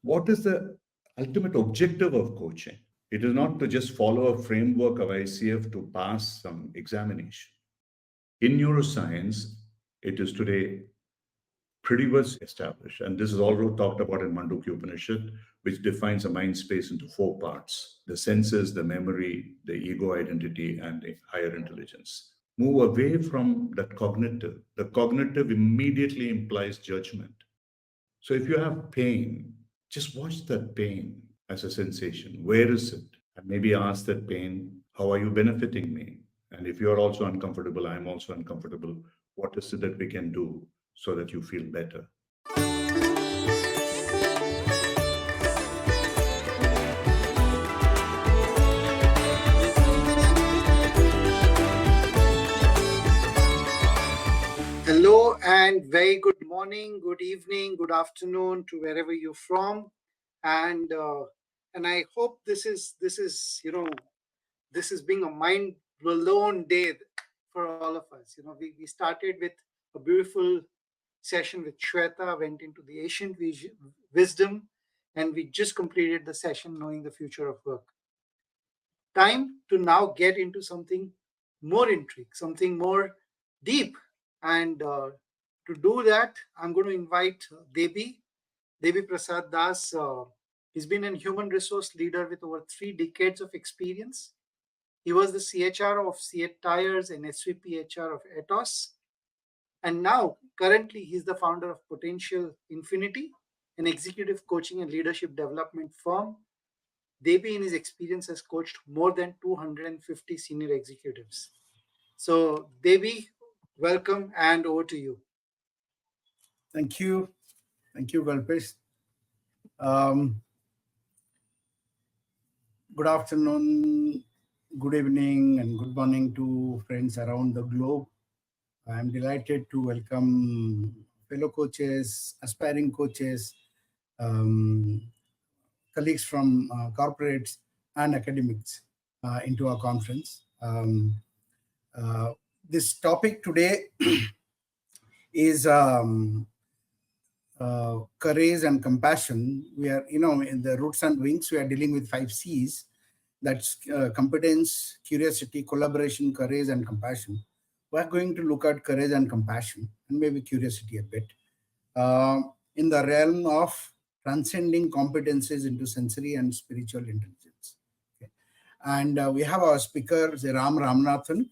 What is the ultimate objective of coaching? It is not to just follow a framework of ICF to pass some examination. In neuroscience, it is today pretty well established, and this is also talked about in Mandukya Upanishad, which defines a mind space into four parts: the senses, the memory, the ego identity, and the higher intelligence. Move away from that cognitive. The cognitive immediately implies judgment. So if you have pain, just watch that pain as a sensation. Where is it? And maybe ask that pain, how are you benefiting me? And if you're also uncomfortable, I'm also uncomfortable. What is it that we can do so that you feel better? Hello and very good morning, good evening, good afternoon to wherever you're from, and I hope this is being a mind blown day for all of us. We started with a beautiful session with Shweta, went into the ancient wisdom, and we just completed the session knowing the future of work. Time to now get into something more intrigue, something more deep. And to do that, I'm going to invite Devi Prasad Das. He's been a human resource leader with over 3 decades of experience. He was the CHR of Seat Tires and SVP HR of Atos. And now, currently, he's the founder of Potential Infinity, an executive coaching and leadership development firm. Devi, in his experience, has coached more than 250 senior executives. So, Devi, welcome, and over to you. Thank you, Kalpesh. Good afternoon, good evening, and good morning to friends around the globe. I'm delighted to welcome fellow coaches, aspiring coaches, colleagues from corporates and academics into our conference. This topic today is courage and compassion. We are, in the roots and wings, we are dealing with 5 C's. That's competence, curiosity, collaboration, courage, and compassion. We're going to look at courage and compassion, and maybe curiosity a bit, in the realm of transcending competencies into sensory and spiritual intelligence. Okay. And we have our speaker, Ram Ramanathan.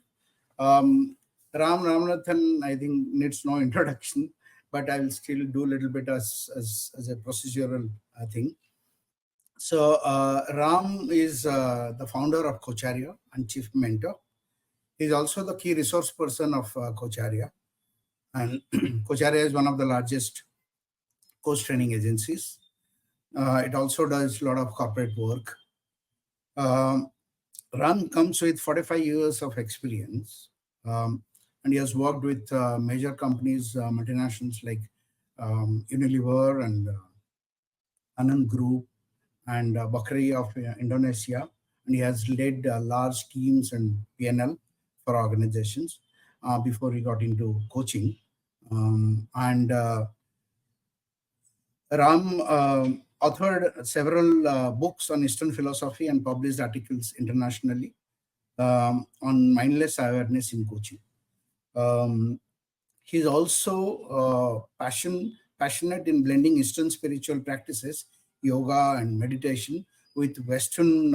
Ram Ramanathan, I think, needs no introduction, but I will still do a little bit as a procedural thing. So Ram is the founder of Coacharia and chief mentor. He's also the key resource person of Coacharia. And Coacharia is one of the largest coach training agencies. It also does a lot of corporate work. Ram comes with 45 years of experience. And he has worked with major companies, multinationals like Unilever and Anand Group and Bakri of Indonesia. And he has led large teams and P&L for organizations before he got into coaching. Ram authored several books on Eastern philosophy and published articles internationally on mindless awareness in coaching. He's also passionate in blending Eastern spiritual practices, yoga and meditation, with Western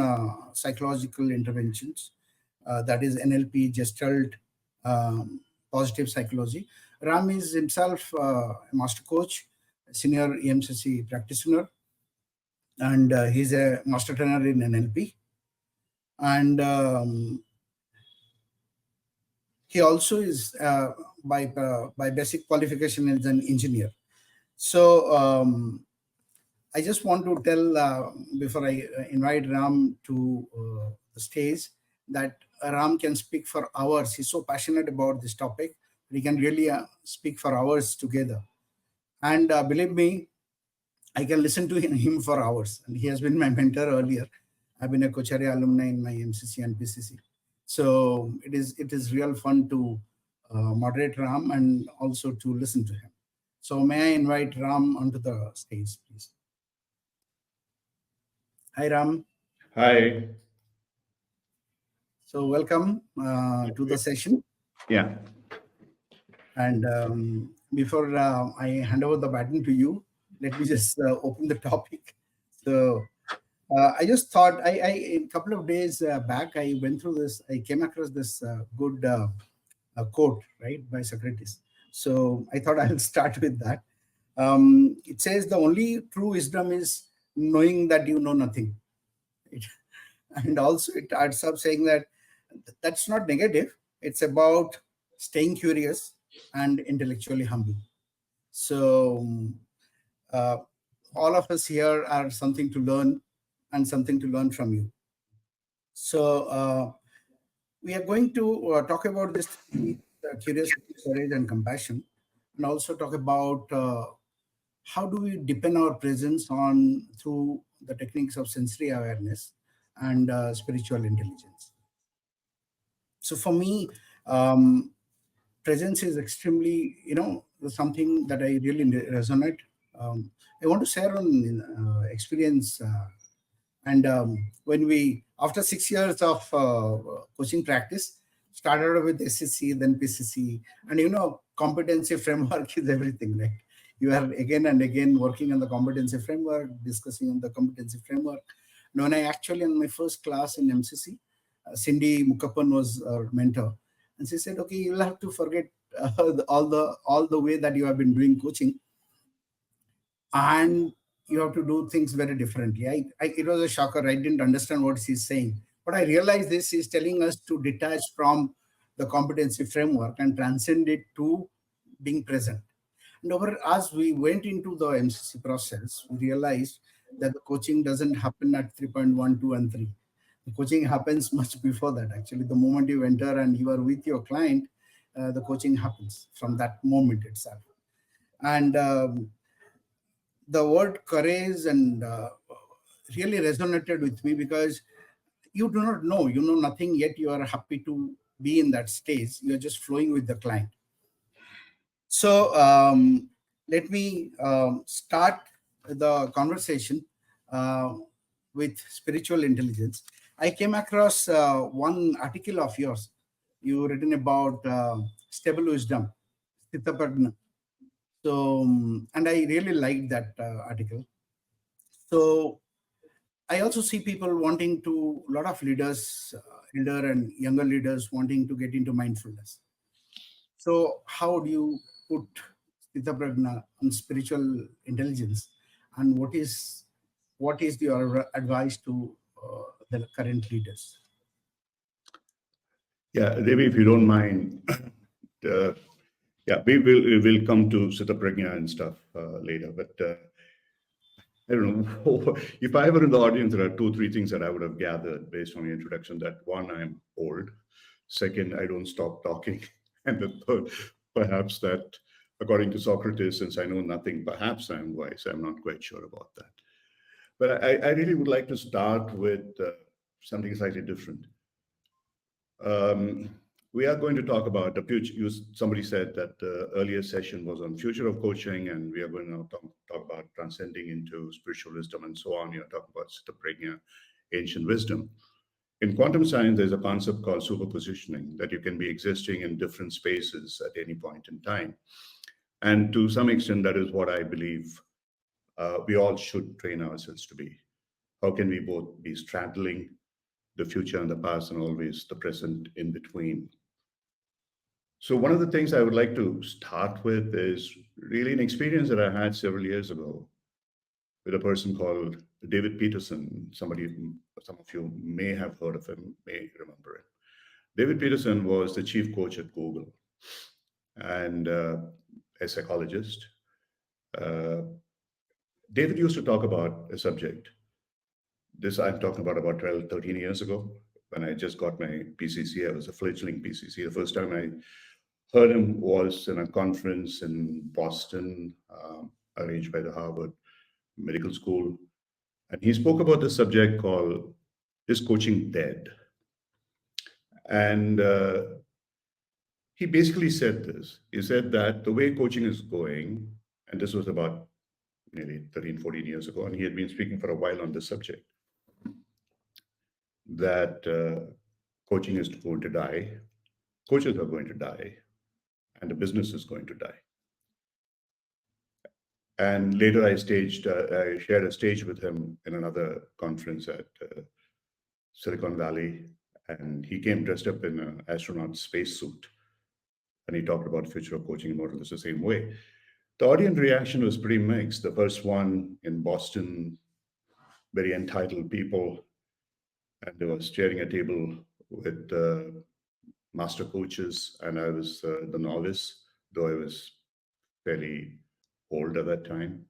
psychological interventions, that is NLP, Gestalt, positive psychology. Ram is himself a master coach, senior EMCC practitioner, and he's a master trainer in NLP. And he also is, by basic qualification, is an engineer. So I just want to tell, before I invite Ram to the stage, that Ram can speak for hours. He's so passionate about this topic. We can really speak for hours together. And believe me, I can listen to him for hours. And he has been my mentor earlier. I've been a Coacharia alumni in my MCC and PCC. So it is real fun to moderate Ram and also to listen to him. So may I invite Ram onto the stage, please? Hi, Ram. Hi. So, welcome to the session. Yeah. And before I hand over the baton to you, let me just open the topic. So, I just thought, a couple of days back, I went through this, I came across this good quote, right, by Socrates. So, I thought I'll start with that. It says, the only true wisdom is knowing that you know nothing. Right? And also it adds up saying that that's not negative, it's about staying curious and intellectually humble. So uh, all of us here are something to learn and something to learn from you. So we are going to talk about this curiosity, courage, and compassion, and also talk about how do we deepen our presence on through the techniques of sensory awareness and spiritual intelligence. So for me, um, presence is extremely, something that I really resonate. I want to share on experience. And when we, after 6 years of coaching practice, started with SCC, then PCC, and competency framework is everything, right? You are again and again working on the competency framework, discussing on the competency framework. And when I actually in my first class in MCC, Cindy Mukappan was our mentor, and she said, "Okay, you'll have to forget all the way that you have been doing coaching, and you have to do things very differently." It was a shocker. I didn't understand what she's saying, but I realized this is telling us to detach from the competency framework and transcend it to being present. And as we went into the MCC process, we realized that the coaching doesn't happen at 3.1, 2, and 3. The coaching happens much before that. Actually, the moment you enter and you are with your client, the coaching happens from that moment itself. And the word courage and really resonated with me, because you do not know, you know nothing, yet you are happy to be in that stage. You're just flowing with the client. So let me start the conversation uh, with spiritual intelligence. I came across one article of yours. You written about stable wisdom, Sthitaprajna. So, and I really liked that article. So I also see people wanting to, a lot of leaders, elder and younger leaders wanting to get into mindfulness. So how do you put Sthita Prajna on spiritual intelligence, and what is your advice to the current leaders? Yeah, Devi, if you don't mind, uh, yeah, we will come to Sita Pragya and stuff later. But I don't know. If I were in the audience, there are two, three things that I would have gathered based on the introduction. That one, I'm old. Second, I don't stop talking. And the third, perhaps that, according to Socrates, since I know nothing, perhaps I'm wise. I'm not quite sure about that. But I really would like to start with something slightly different. Um, we are going to talk about the future. Somebody said that the earlier session was on future of coaching, and we are going to talk about transcending into spiritual wisdom and so on. You're talking about Siddha Prajna, ancient wisdom. In quantum science, there's a concept called superpositioning, that you can be existing in different spaces at any point in time. And to some extent, that is what I believe we all should train ourselves to be. How can we both be straddling the future and the past and always the present in between? So, one of the things I would like to start with is really an experience that I had several years ago with a person called David Peterson. Some of you may have heard of him, may remember it. David Peterson was the chief coach at Google and a psychologist. Uh, David used to talk about a subject. This I'm talking about 12, 13 years ago when I just got my PCC. I was a fledgling PCC. The first time I heard him was in a conference in Boston, arranged by the Harvard Medical School. And he spoke about this subject called Is Coaching Dead? And he basically said this. He said that the way coaching is going, and this was about nearly 13, 14 years ago, and he had been speaking for a while on this subject. that coaching is going to die, coaches are going to die, and the business is going to die. And later, I shared a stage with him in another conference at Silicon Valley, and he came dressed up in an astronaut spacesuit, and he talked about the future of coaching more or less the same way. The audience reaction was pretty mixed. The first one in Boston, very entitled people, and they were sharing a table with master coaches, and I was the novice, though I was fairly old at that time.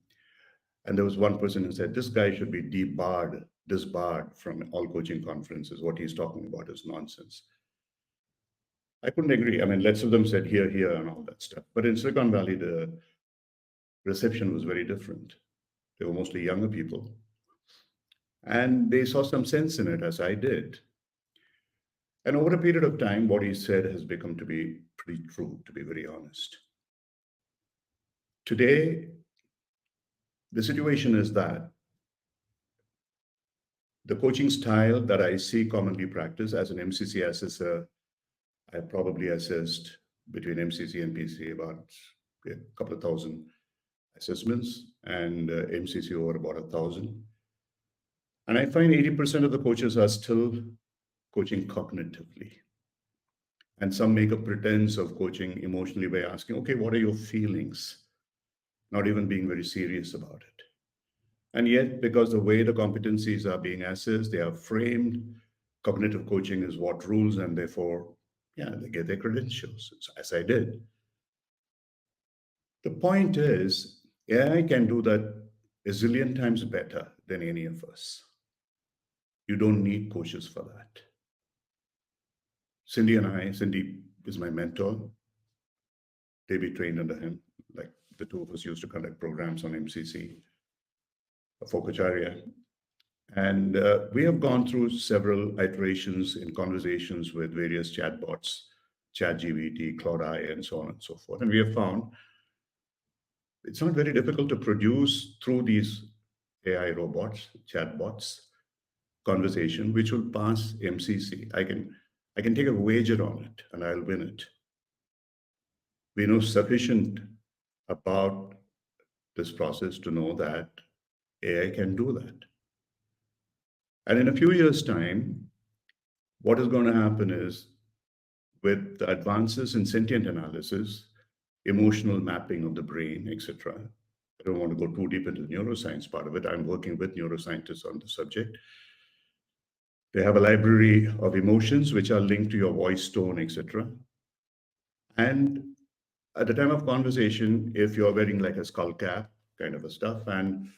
And there was one person who said, "This guy should be disbarred from all coaching conferences. What he's talking about is nonsense." I couldn't agree. I mean, lots of them said here, here, and all that stuff. But in Silicon Valley, the reception was very different. They were mostly younger people. And they saw some sense in it, as I did. And over a period of time, what he said has become to be pretty true, to be very honest. Today, the situation is that the coaching style that I see commonly practiced as an MCC assessor, I probably assessed between MCC and PC about a couple of thousand assessments, and MCC over about 1,000. And I find 80% of the coaches are still coaching cognitively. And some make a pretense of coaching emotionally by asking, okay, what are your feelings? Not even being very serious about it. And yet, because the way the competencies are being assessed, they are framed, cognitive coaching is what rules, and therefore, yeah, they get their credentials, as I did. The point is, AI can do that a zillion times better than any of us. You don't need coaches for that. Cindy is my mentor. They be trained under him. Like the two of us used to conduct programs on MCC for Kacharya. And we have gone through several iterations in conversations with various chatbots, ChatGPT, Claude AI, and so on and so forth. And we have found it's not very difficult to produce through these AI robots, chatbots, conversation, which will pass MCC. I can take a wager on it and I'll win it. We know sufficient about this process to know that AI can do that. And in a few years' time, what is going to happen is with the advances in sentient analysis, emotional mapping of the brain, etc. I don't want to go too deep into the neuroscience part of it. I'm working with neuroscientists on the subject. They have a library of emotions which are linked to your voice tone, etc. And at the time of conversation, if you're wearing like a skull cap kind of a stuff, and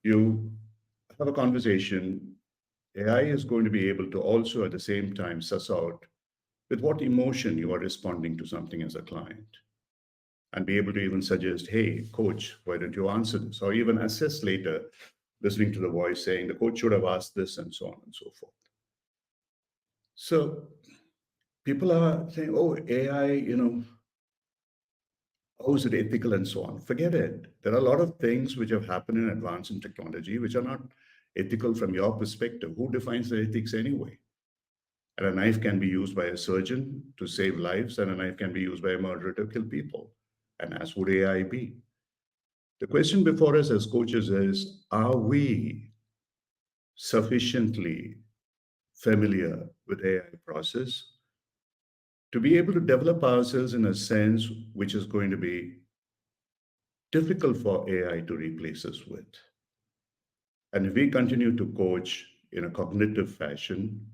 you have a conversation, AI is going to be able to also at the same time suss out with what emotion you are responding to something as a client, and be able to even suggest, hey, coach, why don't you answer this? Or even assess later, listening to the voice saying the coach should have asked this, and so on and so forth. So people are saying, oh, AI, how is it ethical and so on? Forget it. There are a lot of things which have happened in advance in technology which are not ethical from your perspective. Who defines the ethics anyway? And a knife can be used by a surgeon to save lives, and a knife can be used by a murderer to kill people. And as would AI be. The question before us as coaches is, are we sufficiently familiar with AI process to be able to develop ourselves in a sense which is going to be difficult for AI to replace us with? And if we continue to coach in a cognitive fashion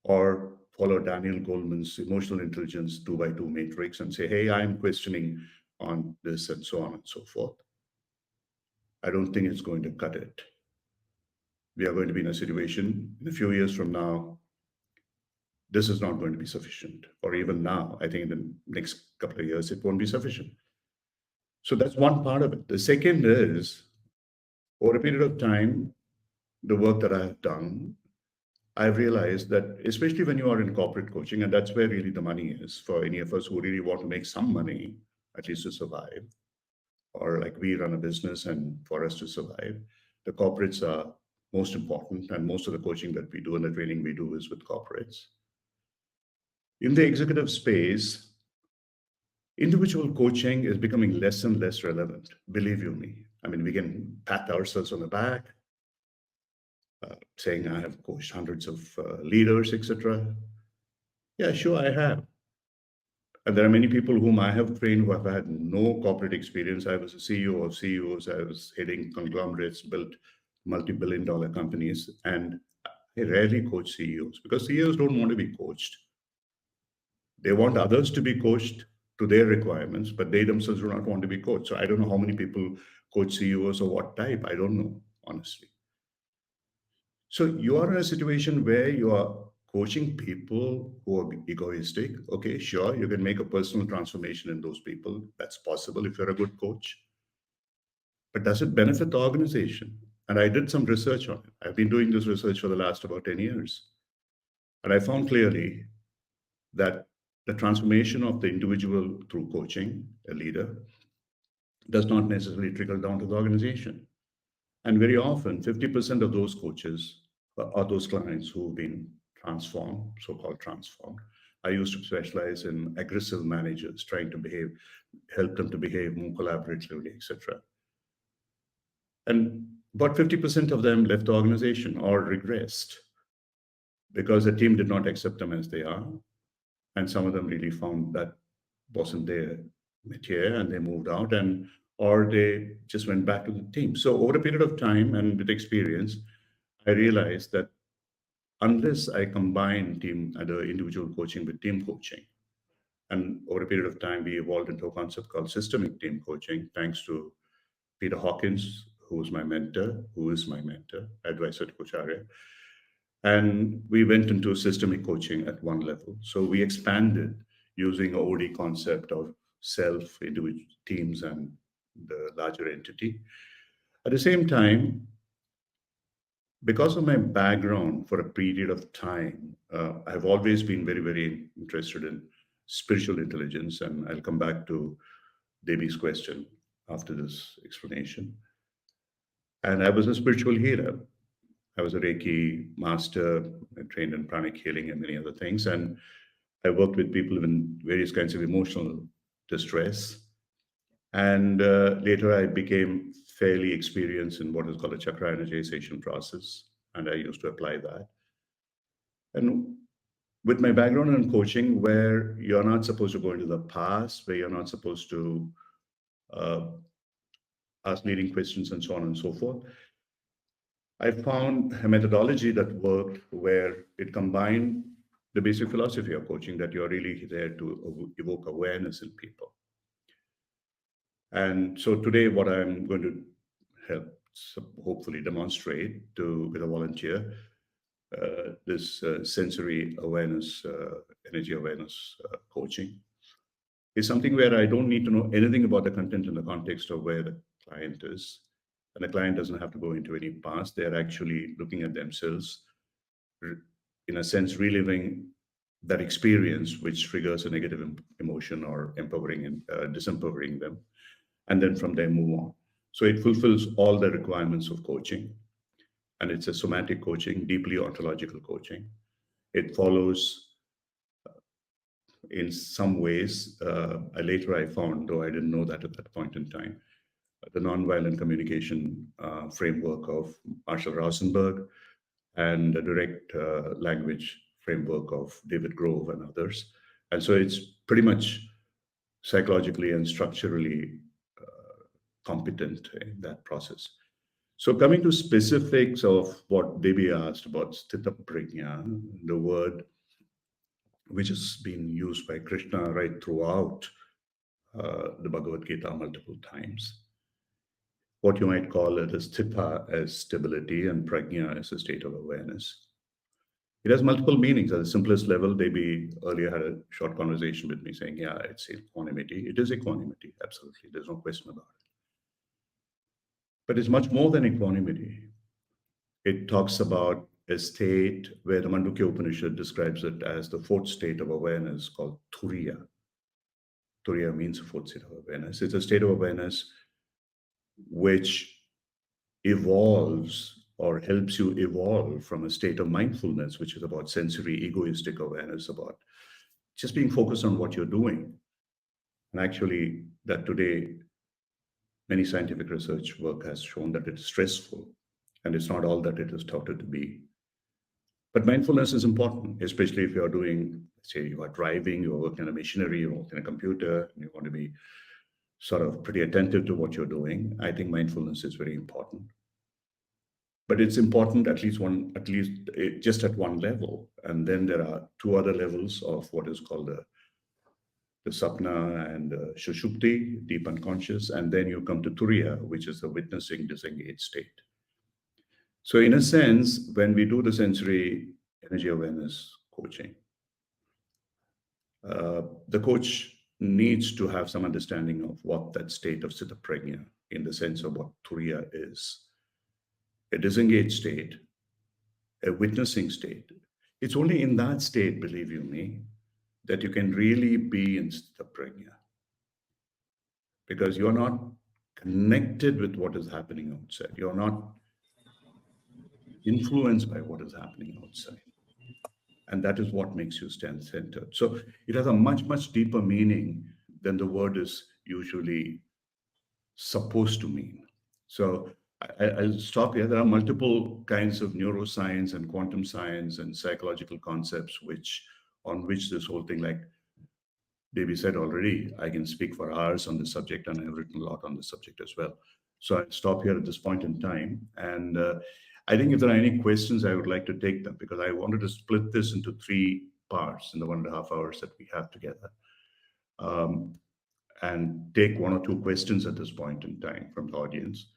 or follow Daniel Goleman's emotional intelligence 2x2 matrix and say, hey, I'm questioning on this and so on and so forth, I don't think it's going to cut it. We are going to be in a situation in a few years from now, this is not going to be sufficient. Or even now, I think in the next couple of years, it won't be sufficient. So that's one part of it. The second is, over a period of time, the work that I have done, I've realized that especially when you are in corporate coaching, and that's where really the money is for any of us who really want to make some money, at least to survive, or like we run a business and for us to survive, the corporates are most important, and most of the coaching that we do and the training we do is with corporates. In the executive space, individual coaching is becoming less and less relevant, believe you me. I mean, we can pat ourselves on the back, saying I have coached hundreds of leaders, etc. Yeah, sure, I have. And there are many people whom I have trained who have had no corporate experience. I was a CEO of CEOs, I was heading conglomerates, built multi-billion dollar companies, and I rarely coach CEOs because CEOs don't want to be coached. They want others to be coached to their requirements, but they themselves do not want to be coached. So I don't know how many people coach CEOs or what type. I don't know, honestly. So you are in a situation where you are coaching people who are egoistic. Okay, sure, you can make a personal transformation in those people. That's possible if you're a good coach. But does it benefit the organization? And I did some research on it. I've been doing this research for the last about 10 years. And I found clearly that the transformation of the individual through coaching, a leader, does not necessarily trickle down to the organization. And very often, 50% of those coaches are those clients who've been transformed, so-called transformed. I used to specialize in aggressive managers, trying to help them to behave more collaboratively, etc. And about 50% of them left the organization or regressed because the team did not accept them as they are. And some of them really found that wasn't their métier and they moved out, and or they just went back to the team. So over a period of time and with experience, I realized that unless I combine team and individual coaching with team coaching, and over a period of time, we evolved into a concept called systemic team coaching, thanks to Peter Hawkins, who is my mentor, advisor to Coach Arya. And we went into systemic coaching at one level. So we expanded using a OD concept of self, individual teams, and the larger entity. At the same time, because of my background for a period of time, I've always been very, very interested in spiritual intelligence. And I'll come back to Devi's question after this explanation. And I was a spiritual healer. I was a Reiki master, I trained in pranic healing and many other things. And I worked with people in various kinds of emotional distress. And later I became fairly experienced in what is called a chakra energization process. And I used to apply that. And with my background in coaching, where you're not supposed to go into the past, where you're not supposed to uh, ask leading questions and so on and so forth, I found a methodology that worked where it combined the basic philosophy of coaching, that you're really there to evoke awareness in people. And so today, what I'm going to help hopefully demonstrate to with a volunteer, this sensory awareness, energy awareness coaching, is something where I don't need to know anything about the content in the context of where the client is. And the client doesn't have to go into any past. They're actually looking at themselves, in a sense, reliving that experience, which triggers a negative emotion or empowering and disempowering them. And then from there, move on. So it fulfills all the requirements of coaching. And it's a somatic coaching, deeply ontological coaching. It follows in some ways, later I found, though I didn't know that at that point in time, the nonviolent communication framework of Marshall Rosenberg and the direct language framework of David Grove and others. And so it's pretty much psychologically and structurally competent in that process. So coming to specifics of what Debbie asked about sthita prajna, the word which has been used by Krishna right throughout the Bhagavad Gita multiple times. What you might call it as sthita as stability and prajna as a state of awareness. It has multiple meanings. At the simplest level, Debbie earlier had a short conversation with me saying, yeah, it's equanimity. It is equanimity, absolutely. There's no question about it. But it's much more than equanimity. It talks about a state where the Mandukya Upanishad describes it as the fourth state of awareness called Turiya. Turiya means fourth state of awareness. It's a state of awareness which evolves or helps you evolve from a state of mindfulness, which is about sensory egoistic awareness, about just being focused on what you're doing. And actually, that today, many scientific research work has shown that it's stressful and it's not all that it is touted to be. But mindfulness is important, especially if you're doing, say, you are driving, you're working on a machinery, you're working on a computer, and you want to be sort of pretty attentive to what you're doing. I think mindfulness is very important. But it's important at least just at one level. And then there are two other levels of what is called the sapna and shushupti, deep unconscious. And then you come to turiya, which is the witnessing disengaged state. So in a sense, when we do the sensory energy awareness coaching, the coach needs to have some understanding of what that state of Siddha Prajna, in the sense of what Turiya is. A disengaged state, a witnessing state. It's only in that state, believe you me, that you can really be in Siddha Prajna. Because you're not connected with what is happening outside. You're not influenced by what is happening outside. And that is what makes you stand centered. So it has a much, much deeper meaning than the word is usually supposed to mean. So I'll stop here. There are multiple kinds of neuroscience and quantum science and psychological concepts on which this whole thing, like Devi said already, I can speak for hours on the subject, and I've written a lot on the subject as well. So I'll stop here at this point in time. And I think if there are any questions, I would like to take them, because I wanted to split this into three parts in the 1.5 hours that we have together. And take one or two questions at this point in time from the audience,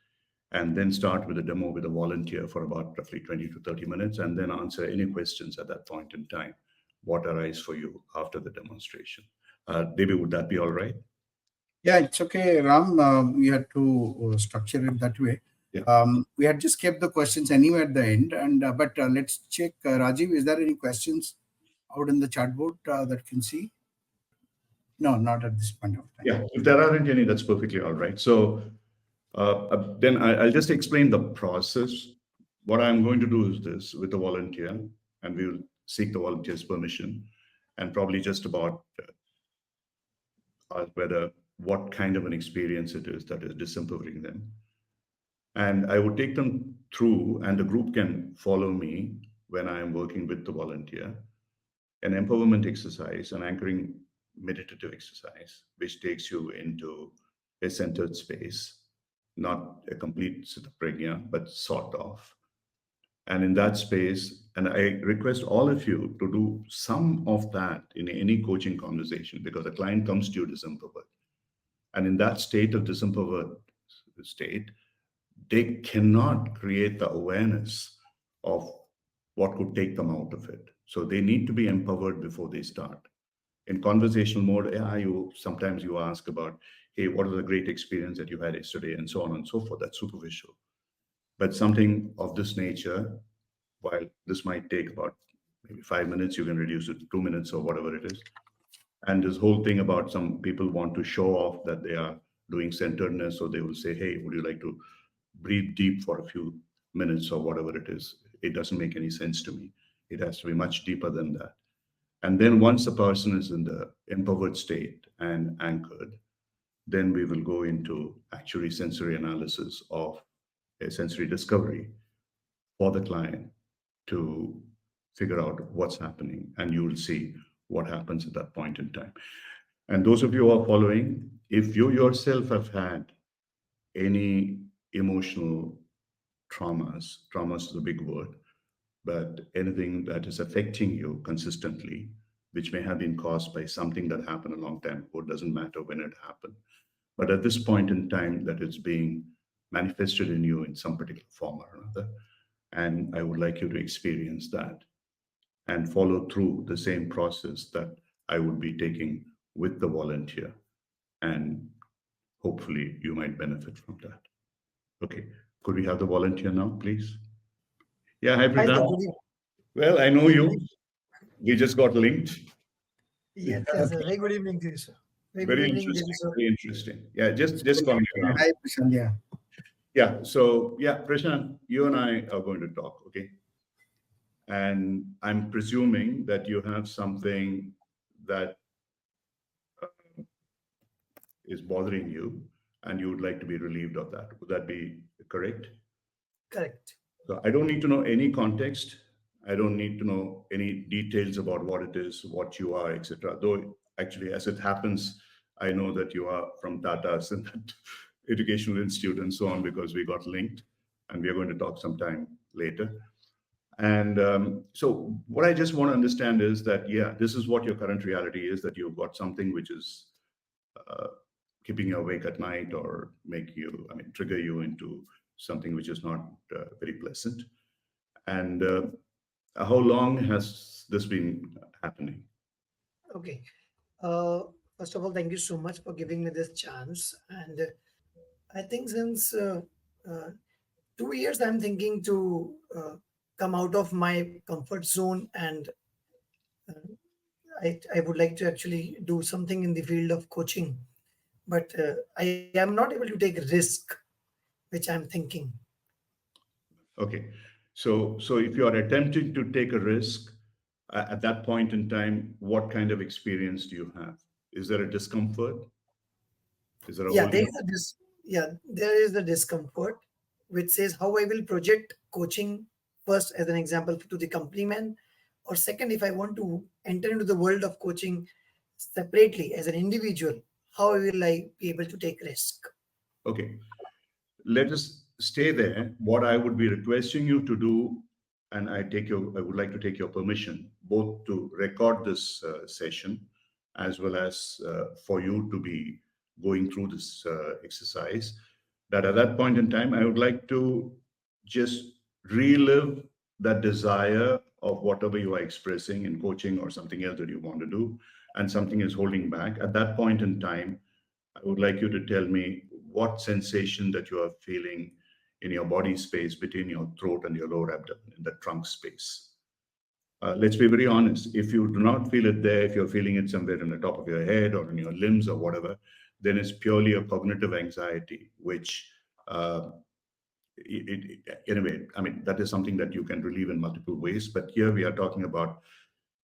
and then start with a demo with a volunteer for about roughly 20 to 30 minutes, and then answer any questions at that point in time, what arise for you after the demonstration. Devi, would that be all right? Yeah, it's okay, Ram. We had to structure it that way. Yeah. We had just kept the questions anyway at the end, and but let's check. Rajiv, is there any questions out in the chat board that you can see? No, not at this point of time. Yeah, if there aren't any, that's perfectly all right. So then I'll just explain the process. What I'm going to do is this with the volunteer, and we will seek the volunteer's permission, and probably just about whether what kind of an experience it is that is disempowering them. And I would take them through, and the group can follow me when I am working with the volunteer, an empowerment exercise, an anchoring meditative exercise, which takes you into a centered space, not a complete Siddha Prajna, but sort of. And in that space, and I request all of you to do some of that in any coaching conversation, because the client comes to you disempowered. And in that state of disempowered state, they cannot create the awareness of what could take them out of it. So they need to be empowered before they start. In conversational mode, sometimes you ask about, hey, what is the great experience that you had yesterday, and so on and so forth. That's superficial. But something of this nature, while this might take about maybe 5 minutes, you can reduce it to 2 minutes or whatever it is. And this whole thing about some people want to show off that they are doing centeredness, so they will say, hey, would you like to breathe deep for a few minutes or whatever it is? It doesn't make any sense to me. It has to be much deeper than that. And then once a person is in the empowered state and anchored, then we will go into actually sensory analysis of a sensory discovery for the client to figure out what's happening, and you will see what happens at that point in time. And those of you who are following, if you yourself have had any emotional traumas is a big word, but anything that is affecting you consistently, which may have been caused by something that happened a long time ago, doesn't matter when it happened. But at this point in time, that it's being manifested in you in some particular form or another. And I would like you to experience that and follow through the same process that I would be taking with the volunteer. And hopefully you might benefit from that. Okay, could we have the volunteer now, please? Yeah, hi, Hi, Pritham. sir. Good evening. Well, I know you. We just got linked. Yes, yes, sir. Very good evening to you, sir. Very good Very evening, interesting. Devi, sir. Very interesting. Yeah, just call me around. Hi, Prashant. Yeah. Yeah. So yeah, Prashant, you and I are going to talk, okay? And I'm presuming that you have something that is bothering you and you would like to be relieved of that. Would that be correct? Correct. So I don't need to know any context. I don't need to know any details about what it is, what you are, etc. Though actually, as it happens, I know that you are from Tata's and that educational institute and so on because we got linked, and we are going to talk sometime later. And so, what I just want to understand is that yeah, this is what your current reality is. That you've got something which is keeping you awake at night or make you, I mean, trigger you into something which is not very pleasant. And how long has this been happening? Okay. Uh, First of all, thank you so much for giving me this chance. And I think since uh, 2 years, I'm thinking to come out of my comfort zone, and I would like to actually do something in the field of coaching. But I am not able to take risk, which I'm thinking. Okay. So if you are attempting to take a risk at that point in time, what kind of experience do you have? Is there a discomfort? Is there a Yeah, there holding? is a there is the discomfort, which says how I will project coaching first as an example to the company man, or second, if I want to enter into the world of coaching separately as an individual, how will I be able to take risk? Okay. Let us stay there. What I would be requesting you to do, and I would like to take your permission, both to record this session as well as for you to be going through this exercise. That at that point in time, I would like to just relive that desire of whatever you are expressing in coaching or something else that you want to do, and something is holding back. At that point in time, I would like you to tell me what sensation that you are feeling in your body space between your throat and your lower abdomen, in the trunk space. Let's be very honest. If you do not feel it there, if you're feeling it somewhere in the top of your head or in your limbs or whatever, then it's purely a cognitive anxiety, which uh, anyway, I mean, that is something that you can relieve in multiple ways. But here we are talking about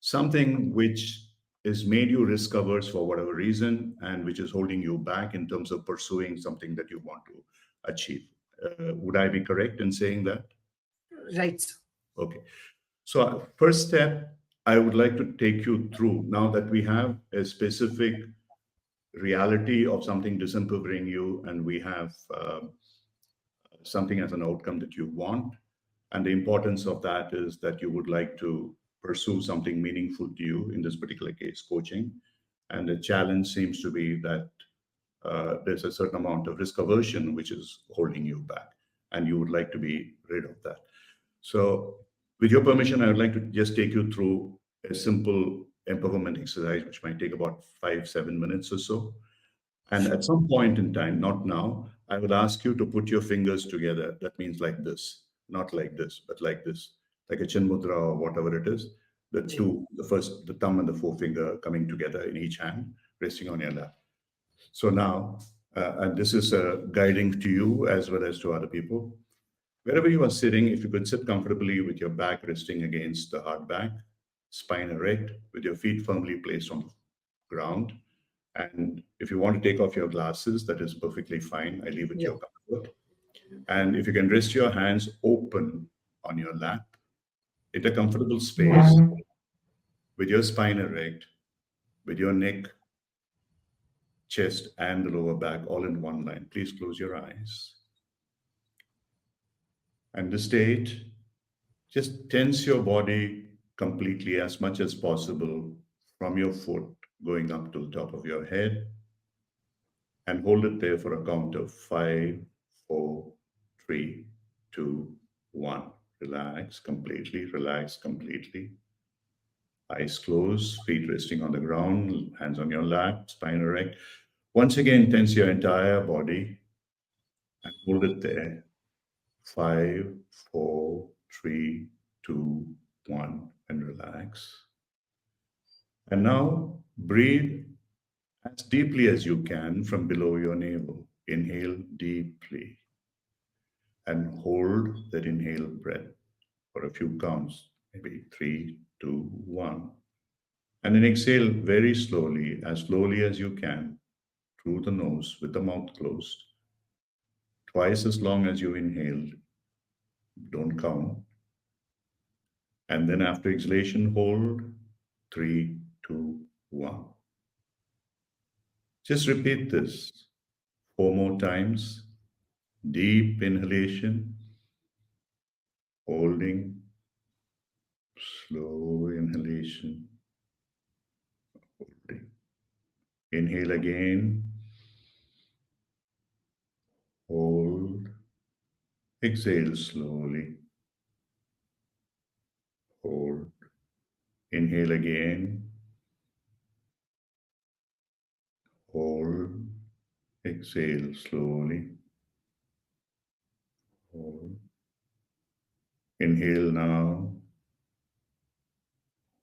something which is made you risk averse for whatever reason and which is holding you back in terms of pursuing something that you want to achieve. Would I be correct in saying that? Right. Okay. So, first step, I would like to take you through now that we have a specific reality of something disempowering you and we have something as an outcome that you want. And the importance of that is that you would like to pursue something meaningful to you, in this particular case, coaching. And the challenge seems to be that there's a certain amount of risk aversion which is holding you back, and you would like to be rid of that. So, with your permission, I would like to just take you through a simple empowerment exercise, which might take about 5, 7 minutes or so. And at some point in time, not now, I will ask you to put your fingers together. That means like this, not like this, but like this, like a chin mudra or whatever it is. The Ji. two, the first, the thumb and the forefinger coming together in each hand, resting on your lap. So now, and this is guiding to you as well as to other people. Wherever you are sitting, if you could sit comfortably with your back resting against the hard back, spine erect, with your feet firmly placed on the ground. And if you want to take off your glasses, that is perfectly fine. I leave it to Yeah. your comfort. And if you can rest your hands open on your lap in a comfortable space with your spine erect, with your neck, chest, and the lower back all in one line, please close your eyes. And the state, just tense your body completely as much as possible from your foot going up to the top of your head and hold it there for a count of 5, 4, 3, 2, 1. Relax completely, relax completely. Eyes closed, feet resting on the ground, hands on your lap, spine erect. Once again, tense your entire body and hold it there. 5, 4, 3, 2, 1, and relax. And now breathe as deeply as you can from below your navel. Inhale deeply. and hold that inhaled breath for a few counts, maybe 3, 2, 1. And then exhale very slowly as you can, through the nose with the mouth closed. Twice as long as you inhaled. Don't count. And then after exhalation, hold 3, 2, 1. Just repeat this 4 more times. Deep inhalation, holding, slow inhalation, holding. Inhale again, hold, exhale slowly, hold. Inhale again, hold, exhale slowly, hold. Inhale now,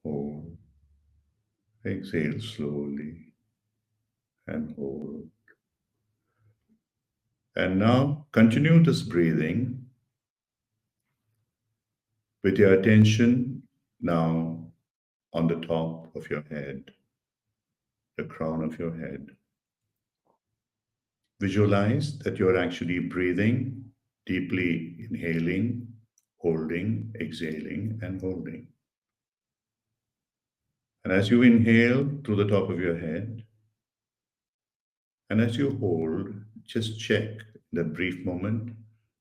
hold, exhale slowly, and hold. And now continue this breathing with your attention now on the top of your head, the crown of your head. Visualize that you're actually breathing, deeply inhaling, holding, exhaling, and holding. And as you inhale through the top of your head, and as you hold, just check that brief moment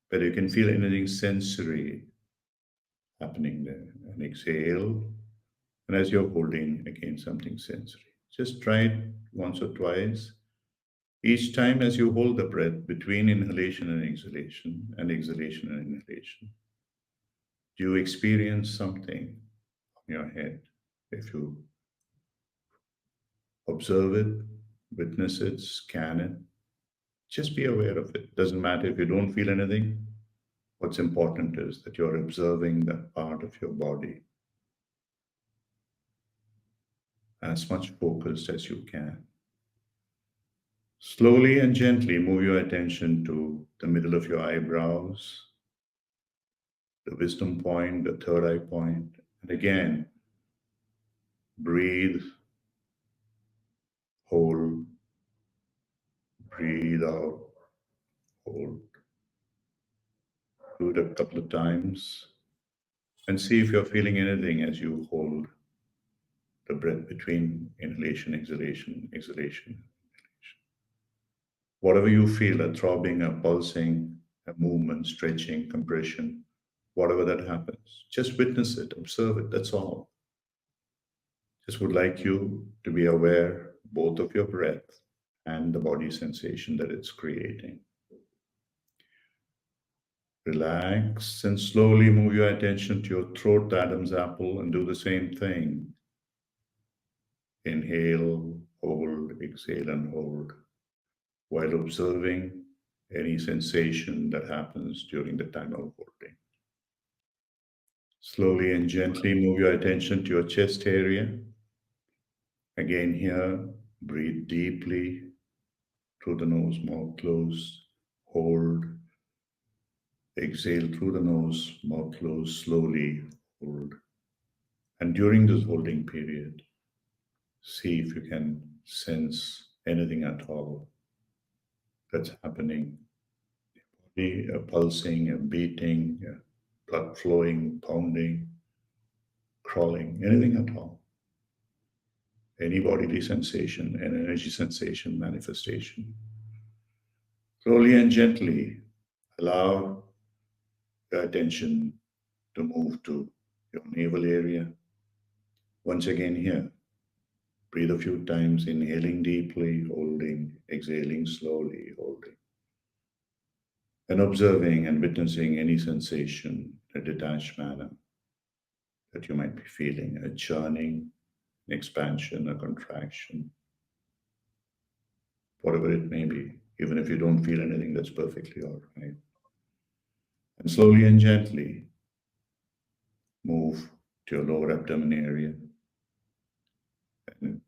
whether you can feel anything sensory happening there. And exhale, and as you're holding, again, something sensory. Just try it once or twice. Each time as you hold the breath between inhalation and exhalation, and exhalation and inhalation, do you experience something on your head? If you observe it, witness it, scan it, just be aware of it. Doesn't matter if you don't feel anything. What's important is that you're observing that part of your body as much focused as you can. Slowly and gently move your attention to the middle of your eyebrows, the wisdom point, the third eye point. And again, breathe, hold, breathe out, hold. Do it a couple of times and see if you're feeling anything as you hold the breath between inhalation, exhalation, exhalation. Whatever you feel, a throbbing, a pulsing, a movement, stretching, compression, whatever that happens, just witness it, observe it, that's all. Just would like you to be aware both of your breath and the body sensation that it's creating. Relax and slowly move your attention to your throat, the Adam's apple, and do the same thing. Inhale, hold, exhale, and hold, while observing any sensation that happens during the time of holding. Slowly and gently move your attention to your chest area. Again here, breathe deeply through the nose, mouth closed, hold. Exhale through the nose, mouth closed, slowly hold. And during this holding period, see if you can sense anything at all that's happening. Body, a pulsing, a beating, a blood flowing, pounding, crawling, anything at all. Any bodily sensation, an energy sensation, manifestation. Slowly and gently allow your attention to move to your navel area. Once again here, breathe a few times, inhaling deeply, holding, exhaling slowly, holding. And observing and witnessing any sensation in a detached manner that you might be feeling, a churning, an expansion, a contraction, whatever it may be. Even if you don't feel anything, that's perfectly all right. And slowly and gently move to your lower abdomen area and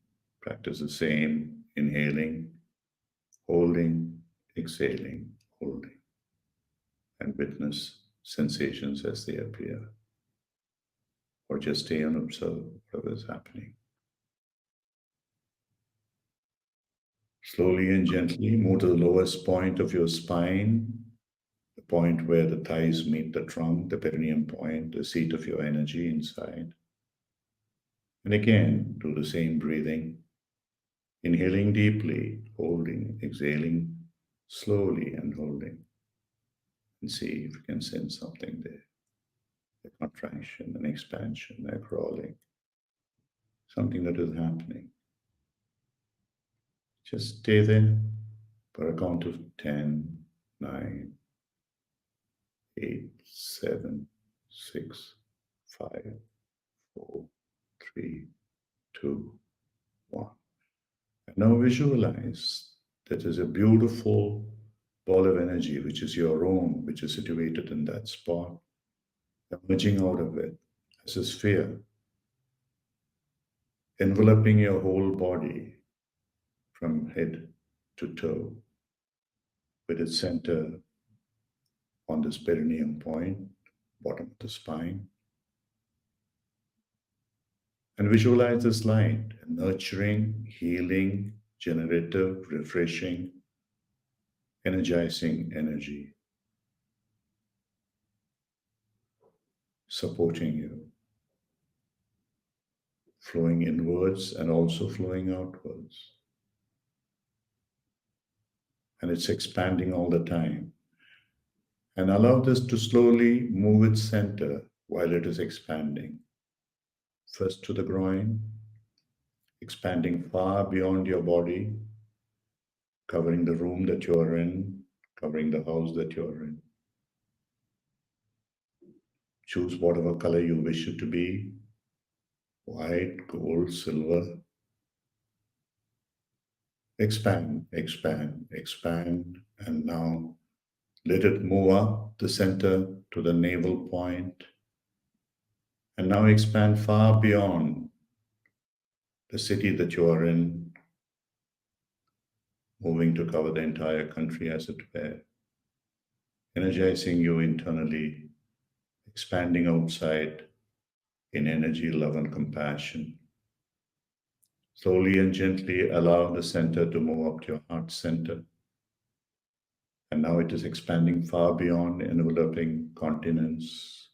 practice the same, inhaling, holding, exhaling, holding. and witness sensations as they appear, or just stay and observe whatever is happening. Slowly and gently move to the lowest point of your spine, the point where the thighs meet the trunk, the perineum point, the seat of your energy inside. And again, do the same breathing, inhaling deeply, holding, exhaling slowly and holding. And see if you can sense something there. A contraction, an expansion, a crawling, something that is happening. Just stay there for a count of 10, 9, 8, 7, 6, 5, 4, 3, 2, 1. And now visualize that there's a beautiful ball of energy, which is your own, which is situated in that spot, emerging out of it as a sphere, enveloping your whole body from head to toe, with its center on this perineum point, bottom of the spine. And visualize this light, a nurturing, healing, generative, refreshing, energizing energy, supporting you, flowing inwards and also flowing outwards. And it's expanding all the time. And allow this to slowly move its center while it is expanding. First to the groin, expanding far beyond your body, covering the room that you are in, covering the house that you are in. Choose whatever color you wish it to be, white, gold, silver. Expand, expand, expand, and now let it move up the center to the navel point, and now expand far beyond the city that you are in, moving to cover the entire country as it were, energizing you internally, expanding outside in energy, love, and compassion. Slowly and gently allow the center to move up to your heart center. And now it is expanding far beyond, enveloping continents.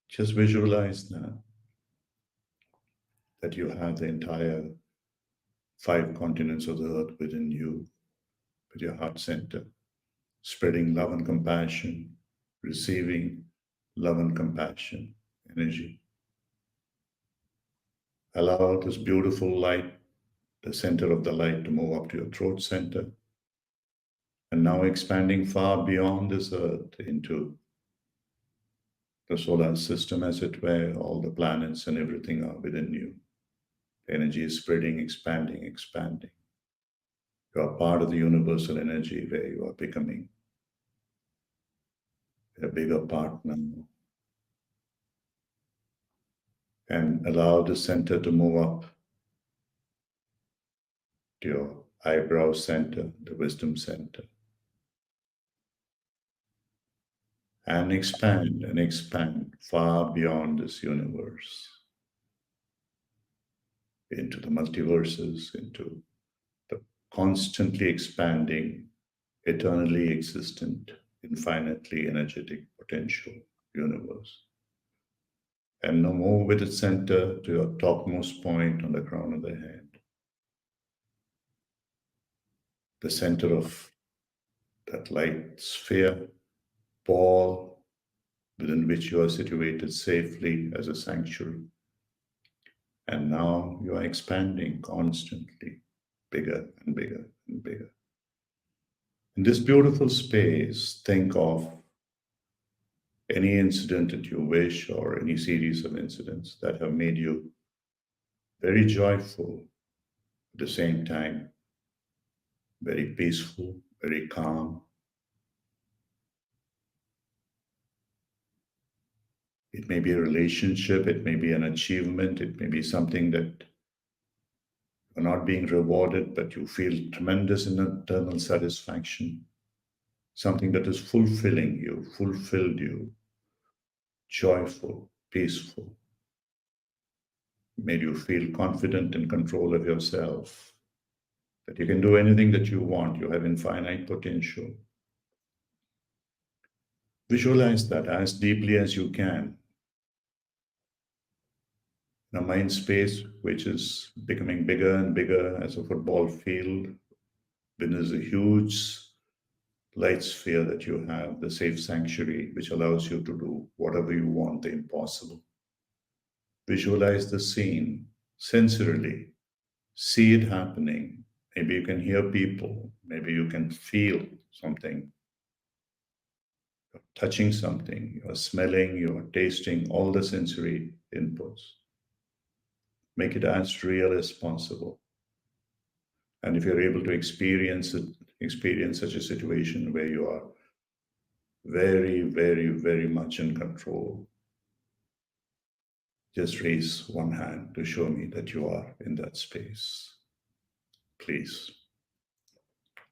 Just visualize now that you have the entire 5 continents of the earth within you, with your heart center, spreading love and compassion, receiving love and compassion energy. Allow this beautiful light, the center of the light, to move up to your throat center. And now expanding far beyond this earth into the solar system, as it were, all the planets and everything are within you. The energy is spreading, expanding, expanding. You are part of the universal energy where you are becoming a bigger part now. And allow the center to move up to your eyebrow center, the wisdom center. And expand far beyond this universe, into the multiverses, into the constantly expanding, eternally existent, infinitely energetic potential universe. And now move with its center to your topmost point on the crown of the head, the center of that light sphere, ball, within which you are situated safely as a sanctuary. And now you are expanding constantly, bigger and bigger and bigger. In this beautiful space, think of any incident that you wish, or any series of incidents that have made you very joyful, at the same time, very peaceful, very calm. It may be a relationship, it may be an achievement, it may be something that you You're not being rewarded, but you feel tremendous internal satisfaction, something that is fulfilling you, fulfilled you, joyful, peaceful, made you feel confident in control of yourself, that you can do anything that you want, you have infinite potential. Visualize that as deeply as you can in a mind space which is becoming bigger and bigger as a football field. Then there's a huge light sphere that you have, the safe sanctuary, which allows you to do whatever you want, the impossible. Visualize the scene sensorily, see it happening. Maybe you can hear people, maybe you can feel something, you're touching something, you're smelling, you're tasting, all the sensory inputs. Make it as real as possible. And if you're able to experience such a situation where you are very, very, very much in control, just raise one hand to show me that you are in that space. Please.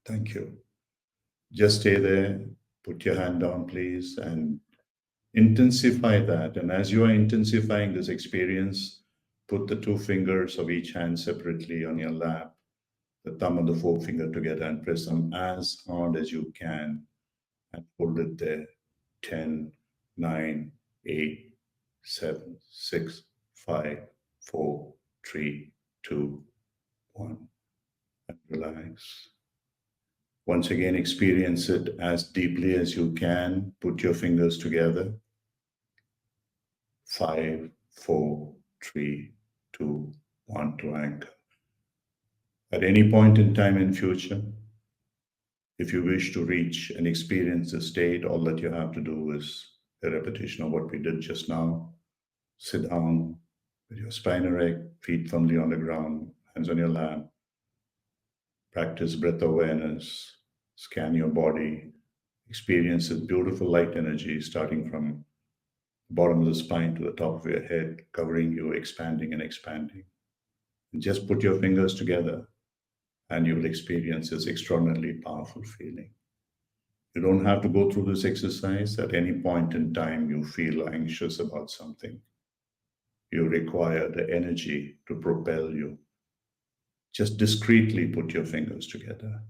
Thank you. Just stay there, put your hand down, please, and intensify that. And as you are intensifying this experience, put the two fingers of each hand separately on your lap, the thumb and the forefinger together, and press them as hard as you can and hold it there. 10, 9, 8, 7, 6, 5, 4, 3, 2, 1. And relax. Once again, experience it as deeply as you can. Put your fingers together. 5, 4, 3, 2, 1 to anchor. At any point in time in future, if you wish to reach and experience the state, all that you have to do is a repetition of what we did just now. Sit down with your spine erect, feet firmly on the ground, hands on your lap. Practice breath awareness. Scan your body. Experience this beautiful light energy starting from the bottom of the spine to the top of your head, covering you, expanding and expanding. And just put your fingers together and you will experience this extraordinarily powerful feeling. You don't have to go through this exercise. At any point in time you feel anxious about something, you require the energy to propel you. Just discreetly put your fingers together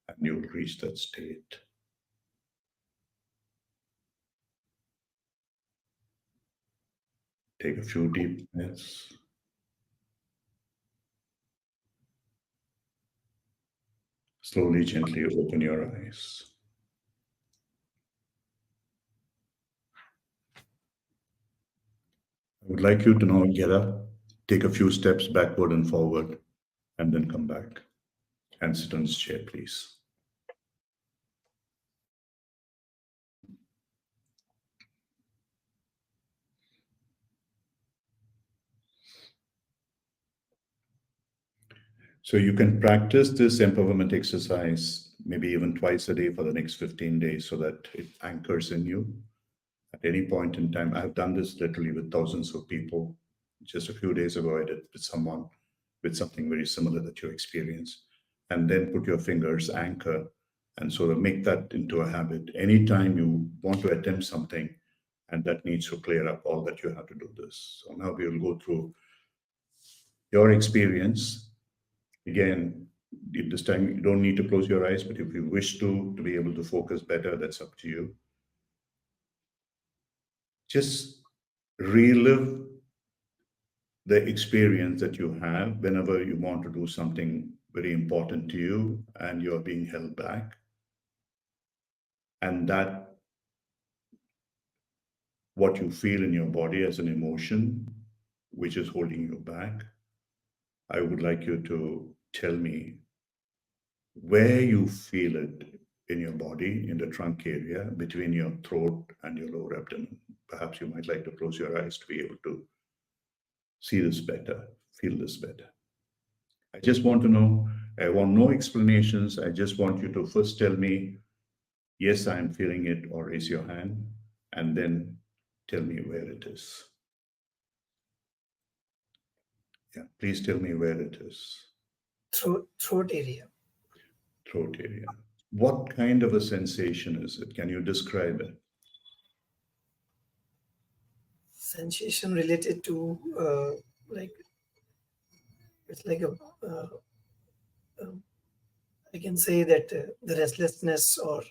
and you'll reach that state. Take a few deep breaths. Slowly, gently open your eyes. I would like you to now get up, take a few steps backward and forward, and then come back and sit on this chair, please. So you can practice this empowerment exercise maybe even twice a day for the next 15 days so that it anchors in you at any point in time. I've done this literally with thousands of people. Just a few days ago, I did with someone with something very similar that you experience. And then put your fingers, anchor, and sort of make that into a habit. Anytime you want to attempt something and that needs to clear up, all that you have to do this. So now we will go through your experience. Again, this time you don't need to close your eyes, but if you wish to be able to focus better, that's up to you. Just relive the experience that you have whenever you want to do something very important to you and you're being held back. And that what you feel in your body as an emotion, which is holding you back, I would like you to tell me where you feel it in your body, in the trunk area, between your throat and your lower abdomen. Perhaps you might like to close your eyes to be able to see this better, feel this better. I just want to know, I want no explanations. I just want you to first tell me, yes, I'm feeling it, or raise your hand, and then tell me where it is. Yeah, please tell me where it is. throat area. Throat area. What kind of a sensation is it? Can you describe it? Sensation related to like it's like a I can say that the restlessness or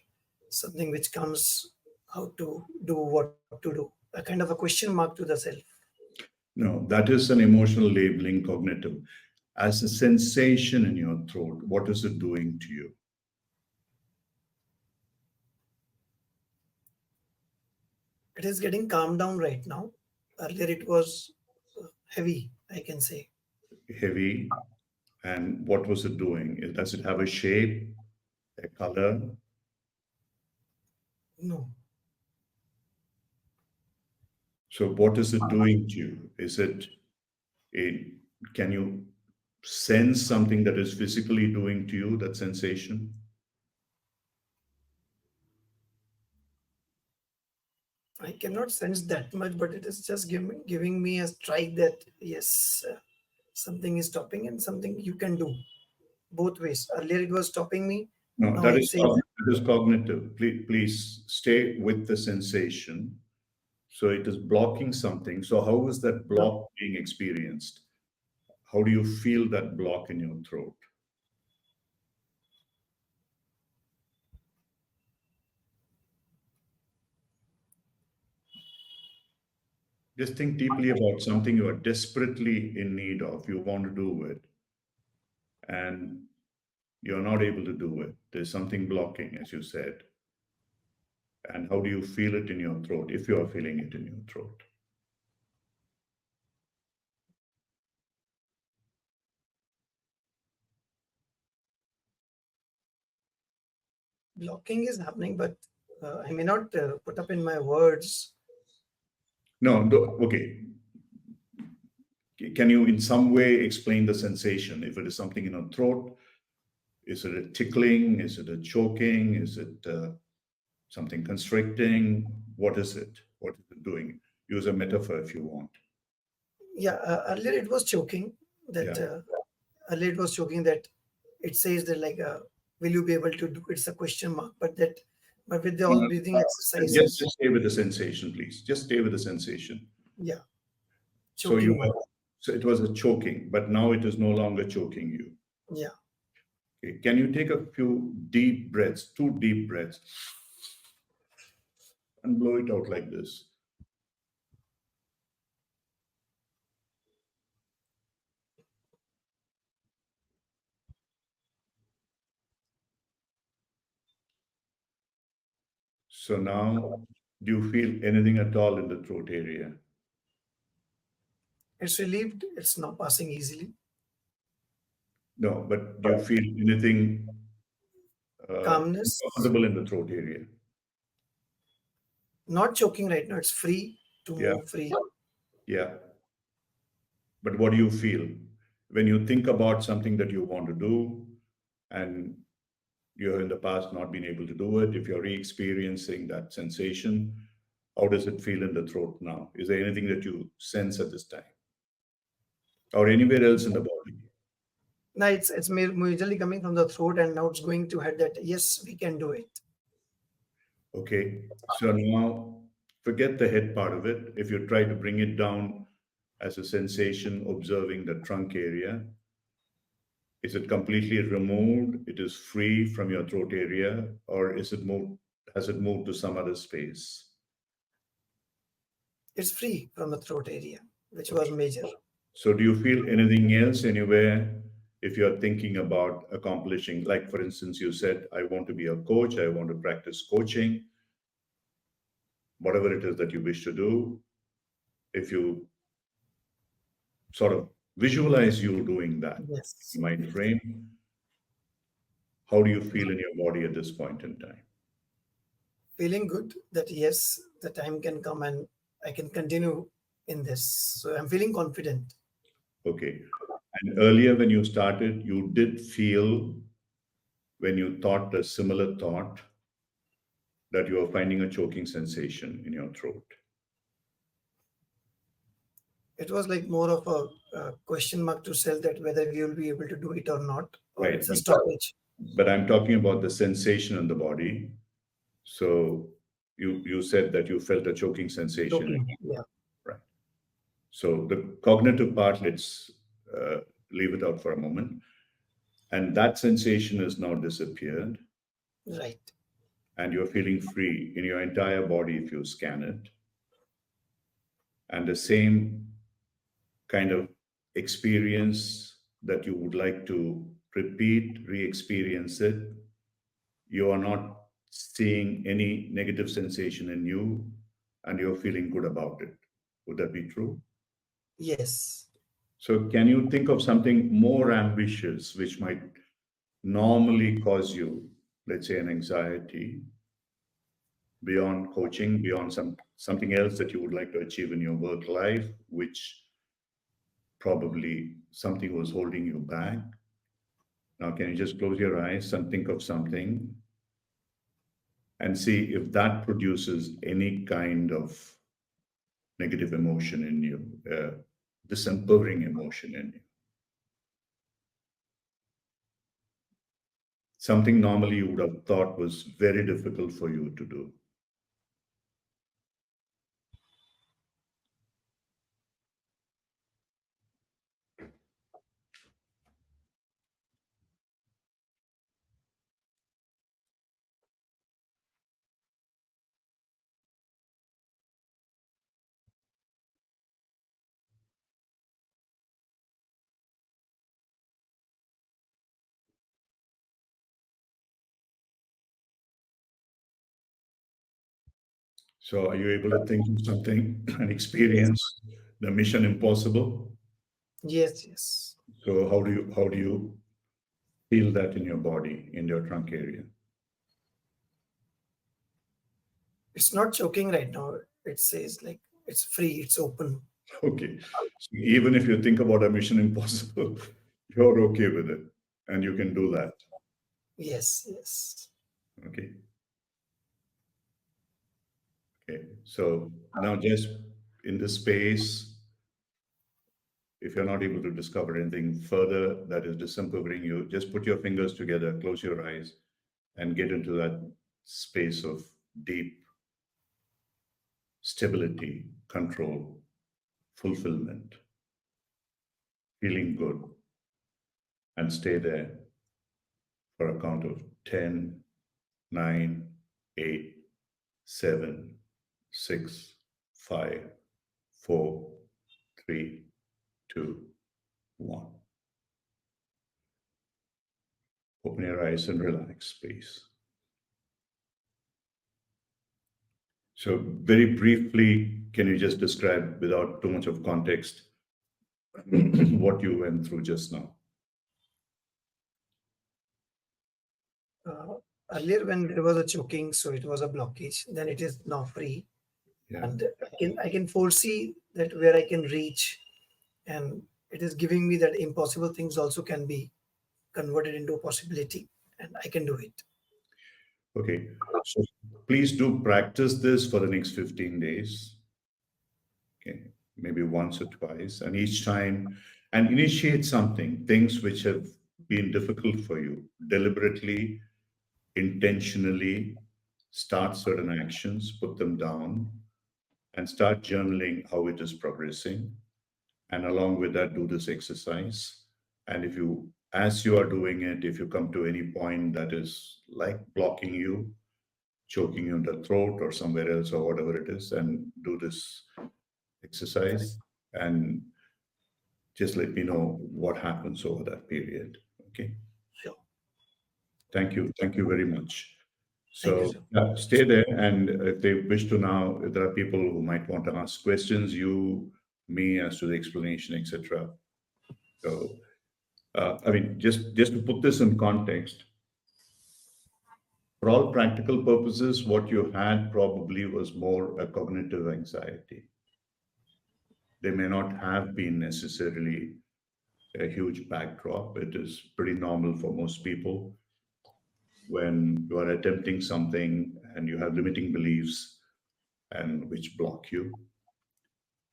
something which comes how to do what to do, a kind of a question mark to the self. No, that is an emotional labeling, cognitive. As a sensation in your throat, what is it doing to you? It is getting calmed down right now. Earlier it was heavy, I can say. Heavy. And what was it doing? Does it have a shape, a color? No, So what is it doing to you? Is it a, can you sense something that is physically doing to you, that sensation? I cannot sense that much, but it is just giving me a strike that yes, something is stopping and something you can do both ways. Earlier it was stopping me. No, Now it says that is cognitive. Please stay with the sensation. So it is blocking something. So how is that block being experienced? How do you feel that block in your throat? Just think deeply about something you are desperately in need of, you want to do it, and you're not able to do it. There's something blocking, as you said. And how do you feel it in your throat, if you are feeling it in your throat? blocking is happening, but I may not put up in my words. No, okay. Can you in some way explain the sensation? If it is something in your throat, is it a tickling? Is it a choking? Is it something constricting? What is it? What is it doing? Use a metaphor if you want. Yeah, earlier it was choking. Yeah. That earlier it was choking that it says that like, will you be able to do? It's a question mark, but with the all breathing Just, exercises, just stay with the sensation, please. Just stay with the sensation. yeah, So you choking one. so it was a choking, but now it is no longer choking you. Yeah, Okay. Can you take a few deep breaths, two deep breaths, and blow it out like this? So now, do you feel anything at all in the throat area? it's relieved. It's not passing easily. No, but do you feel anything Calmness, uncomfortable in the throat area? not choking right now. It's free to Yeah, move free. yeah. But what do you feel when you think about something that you want to do and you have in the past not been able to do it? If you're re-experiencing that sensation, how does it feel in the throat now? Is there anything that you sense at this time or anywhere else in the body? Now it's majorly coming from the throat, and now it's going to head that yes, we can do it. Okay, so now forget the head part of it. If you try to bring it down as a sensation, observing the trunk area, is it completely removed? It is free from your throat area, or is it moved? Has it moved to some other space? It's free from the throat area, which was Okay. major. So, do you feel anything else anywhere? If you're thinking about accomplishing, like for instance, you said, I want to be a coach, I want to practice coaching, whatever it is that you wish to do, if you sort of visualize you doing that Yes, mind yes. frame, how do you feel in your body at this point in time? Feeling good that yes, the time can come and I can continue in this. So I'm feeling confident. Okay. And earlier, when you started, you did feel when you thought a similar thought that you were finding a choking sensation in your throat. It was like more of a question mark to self that whether we will be able to do it or not, or Right. it's a stoppage. But I'm talking about the sensation in the body. So you said that you felt a choking sensation. Choking. Yeah. Right. So the cognitive part, let's uh, leave it out for a moment. And that sensation has now disappeared, Right. and you're feeling free in your entire body if you scan it. And the same kind of experience that you would like to repeat, re experience it, you are not seeing any negative sensation in you, and you're feeling good about it. Would that be true? Yes. So, can you think of something more ambitious which might normally cause you, let's say, an anxiety beyond coaching, beyond something else that you would like to achieve in your work life, which probably something was holding you back? Now, can you just close your eyes and think of something and see if that produces any kind of negative emotion in you, disempowering emotion in you? Something normally you would have thought was very difficult for you to do. So, are you able to think of something, an Yes. experience, the mission impossible? Yes. Yes. So, how do you feel that in your body, in your trunk area? It's not choking right now. It says like it's free. It's open. Okay. So even if you think about a mission impossible, you're okay with it, and you can do that. Yes. Yes. Okay. Okay. So now, just in this space, if you're not able to discover anything further that is disempowering you, just put your fingers together, close your eyes, and get into that space of deep stability, control, fulfillment, feeling good, and stay there for a count of 10, 9, 8, 7, 6, 5, 4, 3, 2, 1. Open your eyes and relax, please. So, very briefly, can you just describe, without too much of context, what you went through just now? Uh, Earlier, when there was a choking, so it was a blockage. Then it is now free, Yeah. and I can foresee that where I can reach, and it is giving me that impossible things also can be converted into a possibility, and I can do it. Okay. So, please do practice this for the next 15 days. Okay. Maybe once or twice, and each time, and initiate something, things which have been difficult for you, deliberately, intentionally start certain actions, put them down, and start journaling how it is progressing. And along with that, do this exercise. And if you, as you are doing it, if you come to any point that is like blocking you, choking you in the throat or somewhere else or whatever it is, and do this exercise and just let me know what happens over that period. Okay. Sure. Thank you. Thank you very much. Thank you, So sir. yeah, stay there. And if they wish to now, if there are people who might want to ask questions, you, me, as to the explanation, etc. So, I mean, just to put this in context, for all practical purposes, what you had probably was more a cognitive anxiety. They may not have been necessarily a huge backdrop. It is pretty normal for most people when you are attempting something and you have limiting beliefs and which block you.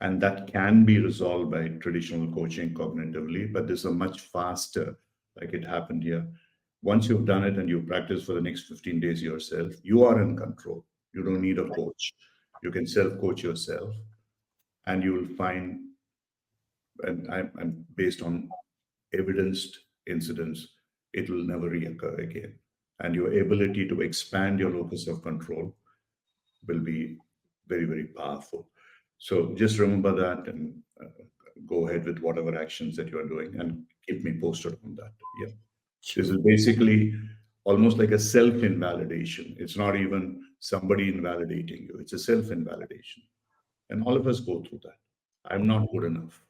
And that can be resolved by traditional coaching cognitively, but this is a much faster, like it happened here. Once you've done it and you practice for the next 15 days yourself, you are in control. You don't need a coach. You can self-coach yourself, and you will find, and I'm based on evidenced incidents, it will never reoccur again. And your ability to expand your locus of control will be very, very powerful. So just remember that, and go ahead with whatever actions that you are doing and keep me posted on that. Yeah. This is basically almost like a self invalidation. It's not even somebody invalidating you, it's a self invalidation. And all of us go through that. I'm not good enough.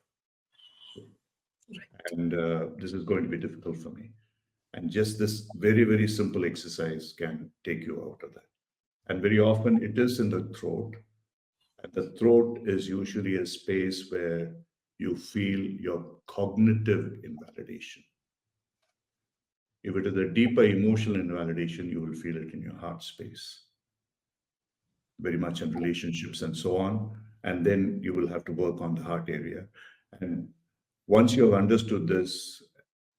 And this is going to be difficult for me. And just this very, very simple exercise can take you out of that. And very often it is in the throat. And the throat is usually a space where you feel your cognitive invalidation. If it is a deeper emotional invalidation, you will feel it in your heart space, very much in relationships and so on. And then you will have to work on the heart area. And once you have understood this,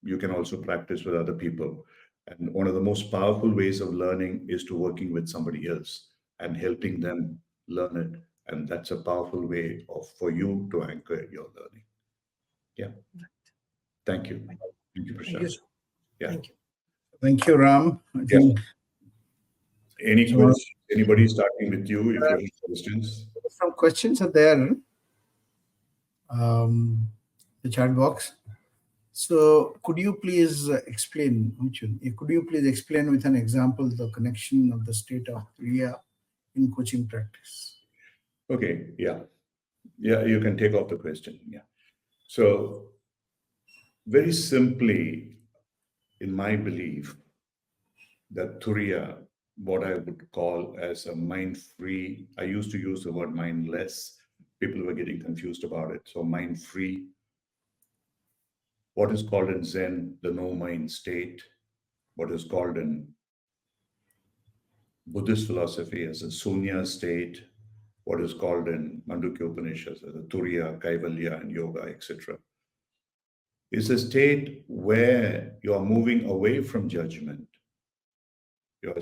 you can also practice with other people. And one of the most powerful ways of learning is to working with somebody else and helping them learn it. And that's a powerful way of for you to anchor your learning. Yeah. Thank you. Thank you, Thank you, Prashant. sir. Yeah. Thank you. Thank you, Ram. I Yeah. think Any so, questions? Anybody starting with you if you have questions? some questions are there, the chat box. So could you please explain, Mchun, could you please explain with an example the connection of the state of Kriya in coaching practice? Okay. Yeah. Yeah. You can take off the question. Yeah. So, very simply, in my belief, that Turiya, what I would call as a mind free, I used to use the word mindless. People were getting confused about it. So, mind free, what is called in Zen the no mind state, what is called in Buddhist philosophy as a sunya state, what is called in Mandukya Upanishads as a Turiya, Kaivalya, and yoga, etc. Is a state where you are moving away from judgment. You're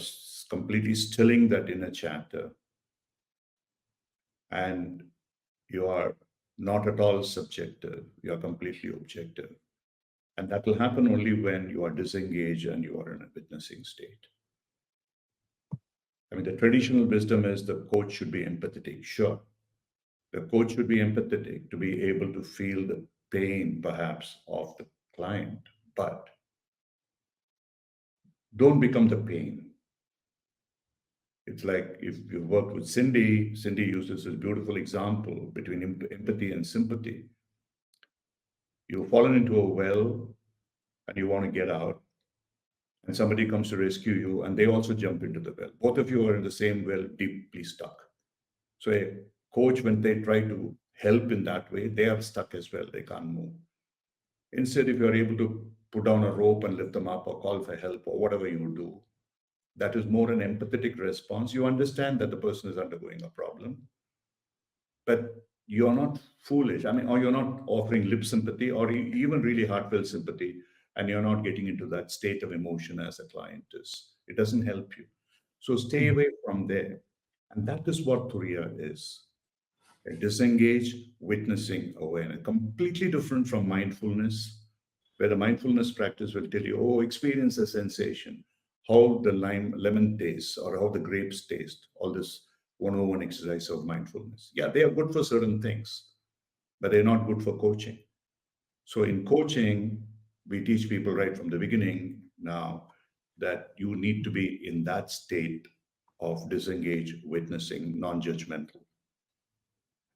completely stilling that inner chatter, and you are not at all subjective. You are completely objective. And that will happen only when you are disengaged and you are in a witnessing state. I mean, the traditional wisdom is the coach should be empathetic. Sure, the coach should be empathetic to be able to feel the pain, perhaps, of the client, but don't become the pain. It's like if you worked with Cindy, Cindy uses this beautiful example between empathy and sympathy. You've fallen into a well and you want to get out, and somebody comes to rescue you, and they also jump into the well. Both of you are in the same well, deeply stuck. So, a coach, when they try to help in that way, they are stuck as well. They can't move. Instead, if you're able to put down a rope and lift them up or call for help or whatever you do, that is more an empathetic response. You understand that the person is undergoing a problem, but you're not foolish. I mean, or you're not offering lip sympathy or even really heartfelt sympathy, and you're not getting into that state of emotion as a client is. It doesn't help you. So stay away from there. And that is what Turiya is, a disengaged witnessing awareness, completely different from mindfulness, where the mindfulness practice will tell you, oh, experience a sensation, how the lemon tastes or how the grapes taste, all this 101 exercise of mindfulness. Yeah, they are good for certain things, but they're not good for coaching. So in coaching, we teach people right from the beginning now that you need to be in that state of disengaged witnessing, non-judgmental.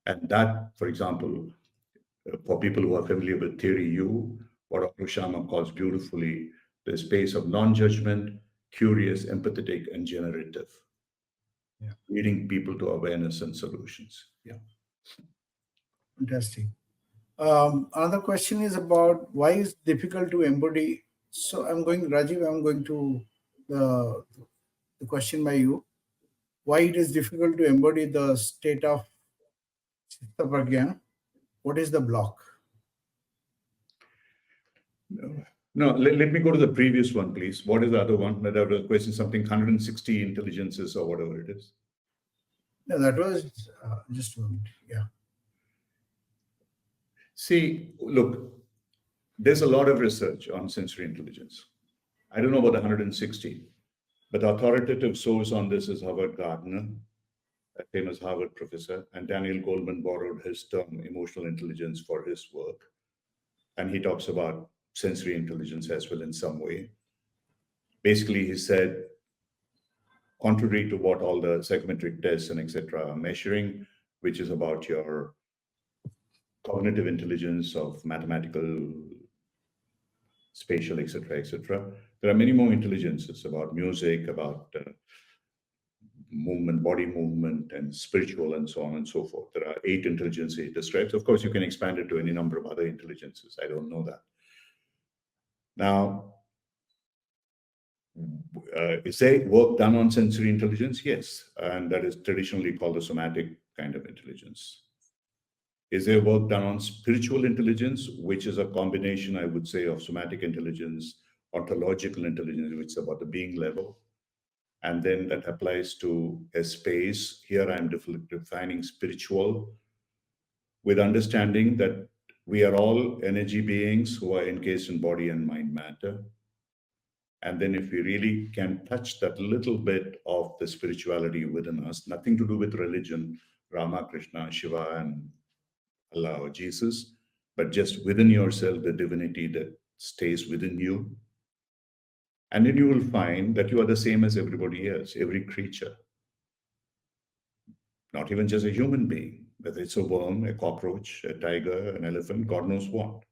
And that, for example, for people who are familiar with theory U, what Dr. Sharma calls beautifully the space of non-judgment, curious, empathetic, and generative, Yeah. leading people to awareness and solutions. Yeah. Fantastic. Another question is about why is difficult to embody. So Rajiv, I'm going to the question by you. Why it is difficult to embody the state of Pragya, what is the block? No, let me go to the previous one, please. What is the other one? That was a question, something 160 intelligences or whatever it is. No, that was just a moment. Yeah. See, look, there's a lot of research on sensory intelligence. I don't know about the 160, but the authoritative source on this is Howard Gardner, a famous Harvard professor, and Daniel Goleman borrowed his term emotional intelligence for his work. And he talks about sensory intelligence as well in some way. Basically, he said, contrary to what all the psychometric tests and etc. are measuring, which is about your cognitive intelligence of mathematical, spatial, etc., there are many more intelligences about music, about movement, body movement, and spiritual, and so on and so forth. There are 8 intelligences he describes. Of course, you can expand it to any number of other intelligences. I don't know that. Now, is there work done on sensory intelligence? Yes, and that is traditionally called the somatic kind of intelligence. Is there work done on spiritual intelligence, which is a combination, I would say, of somatic intelligence, ontological intelligence, which is about the being level, and then that applies to a space. Here I'm defining spiritual with understanding that we are all energy beings who are encased in body and mind matter. And then if we really can touch that little bit of the spirituality within us, nothing to do with religion, Rama, Krishna, Shiva, and Allah or Jesus, but just within yourself, the divinity that stays within you. And then you will find that you are the same as everybody else, every creature. Not even just a human being, whether it's a worm, a cockroach, a tiger, an elephant, God knows what.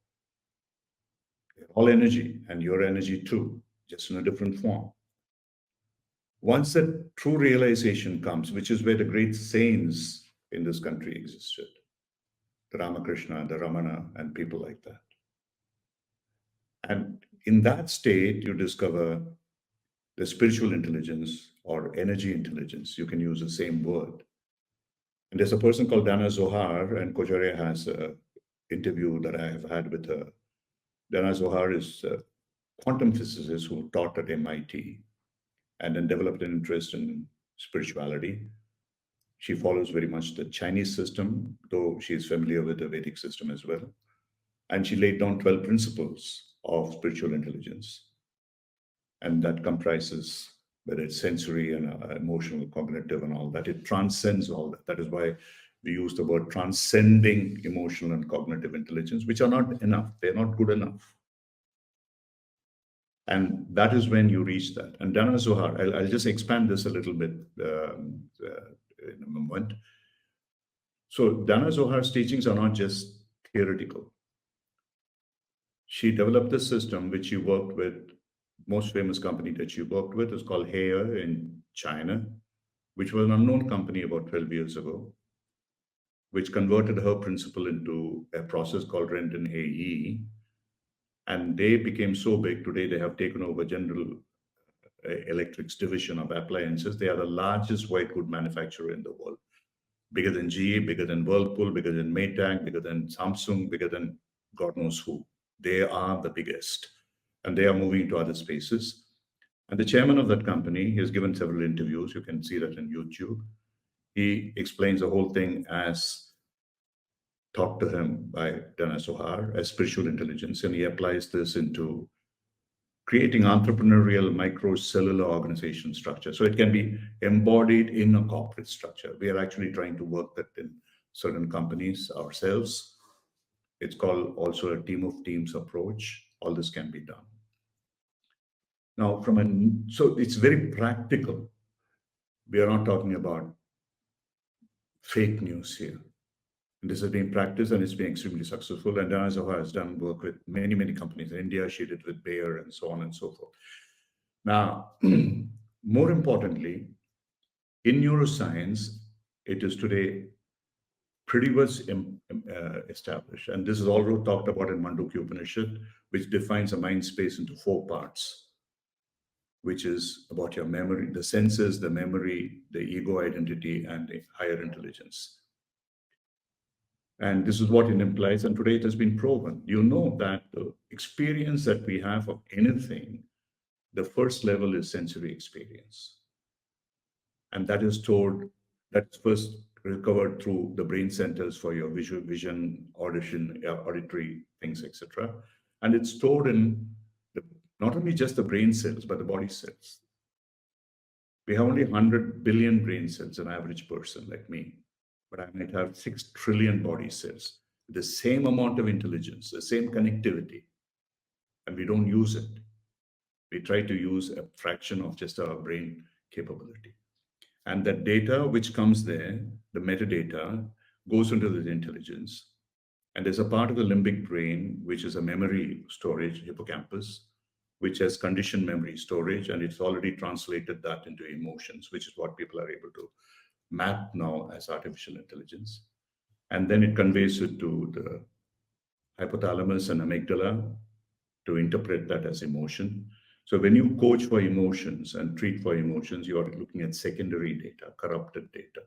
They're all energy, and your energy too, just in a different form. Once that true realization comes, which is where the great saints in this country existed, the Ramakrishna, the Ramana, and people like that. And in that state, you discover the spiritual intelligence or energy intelligence. You can use the same word. And there's a person called Dana Zohar, and Kojaria has an interview that I have had with her. Dana Zohar is a quantum physicist who taught at MIT and then developed an interest in spirituality. She follows very much the Chinese system, though she is familiar with the Vedic system as well. And she laid down 12 principles of spiritual intelligence. And that comprises, whether it's sensory and emotional, cognitive, and all that, it transcends all that. That is why we use the word transcending emotional and cognitive intelligence, which are not enough. They're not good enough. And that is when you reach that. And Dana Zohar, I'll just expand this a little bit in a moment. So Dana Zohar's teachings are not just theoretical. She developed a system which she worked with. Most famous company that she worked with is called Haier in China, which was an unknown company about 12 years ago, which converted her principle into a process called Renton AE. And they became so big, today they have taken over General Electric's division of appliances. They are the largest white good manufacturer in the world. Bigger than GE, bigger than Whirlpool, bigger than Maytag, bigger than Samsung, bigger than God knows who. They are the biggest. And they are moving to other spaces. And the chairman of that company, he has given several interviews. You can see that on YouTube. He explains the whole thing as taught to him by Dana Zohar as spiritual intelligence. And he applies this into creating entrepreneurial microcellular organization structure. So it can be embodied in a corporate structure. We are actually trying to work that in certain companies ourselves. It's called also a team of teams approach. All this can be done. Now, so it's very practical. We are not talking about fake news here. And this has been practiced and it's been extremely successful. And Dana Zohar has done work with many, many companies. In India, she did with Bayer and so on and so forth. Now, more importantly, in neuroscience, it is today pretty much established. And this is also talked about in Mandukya Upanishad, which defines a mind space into 4 parts, which is about your memory, the senses, the memory, the ego identity, and the higher intelligence. And this is what it implies. And today it has been proven. You know that the experience that we have of anything, the first level is sensory experience. And that is stored, that's first recovered through the brain centers for your visual, vision, audition, auditory things, etc. And it's stored in the, not only just the brain cells, but the body cells. We have only 100 billion brain cells, an average person like me, but I might have 6 trillion body cells, the same amount of intelligence, the same connectivity, and we don't use it. We try to use a fraction of just our brain capability. And that data which comes there, the metadata, goes into the intelligence. And there's a part of the limbic brain, which is a memory storage, hippocampus, which has conditioned memory storage, and it's already translated that into emotions, which is what people are able to map now as artificial intelligence. And then it conveys it to the hypothalamus and amygdala to interpret that as emotion. So when you coach for emotions and treat for emotions, you are looking at secondary data, corrupted data,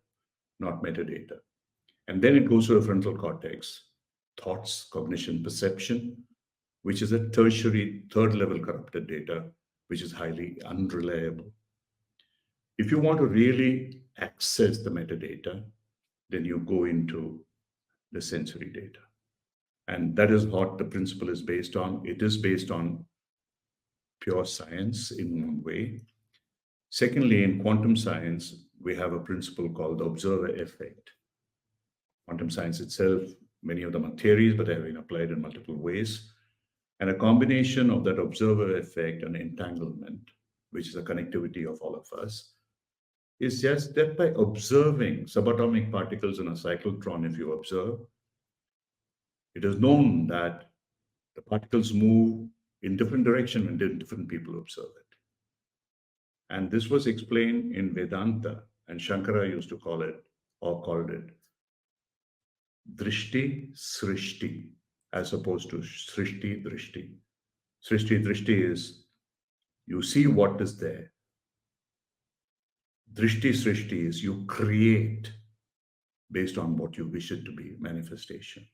not metadata. And then it goes to the frontal cortex, thoughts, cognition, perception, which is a tertiary, third level corrupted data, which is highly unreliable. If you want to really access the metadata, then you go into the sensory data. And that is what the principle is based on. It is based on pure science in one way. Secondly, in quantum science, we have a principle called the observer effect. Quantum science itself, many of them are theories, but they have been applied in multiple ways. And a combination of that observer effect and entanglement, which is a connectivity of all of us, is just that by observing subatomic particles in a cyclotron, if you observe, it is known that the particles move in different direction when different people observe it. And this was explained in Vedanta, and Shankara used to call it, or called it, Drishti Srishti, as opposed to Srishti Drishti. Srishti Drishti is you see what is there. Drishti Srishti is you create based on what you wish it to be, manifestation.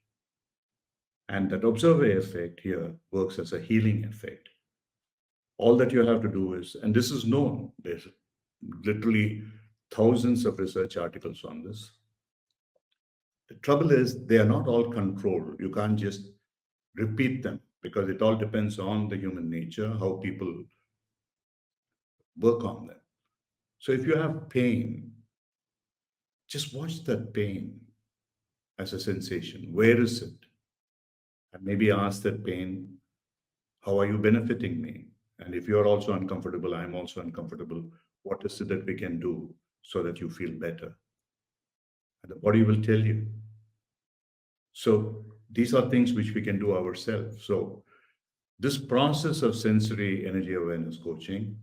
And that observer effect here works as a healing effect. All that you have to do is, and this is known, there's literally thousands of research articles on this. The trouble is they are not all controlled. You can't just repeat them because it all depends on the human nature, how people work on them. So if you have pain, just watch that pain as a sensation. Where is it? And maybe ask that pain, how are you benefiting me? And if you're also uncomfortable, I'm also uncomfortable. What is it that we can do so that you feel better? And the body will tell you. So these are things which we can do ourselves. So this process of sensory energy awareness coaching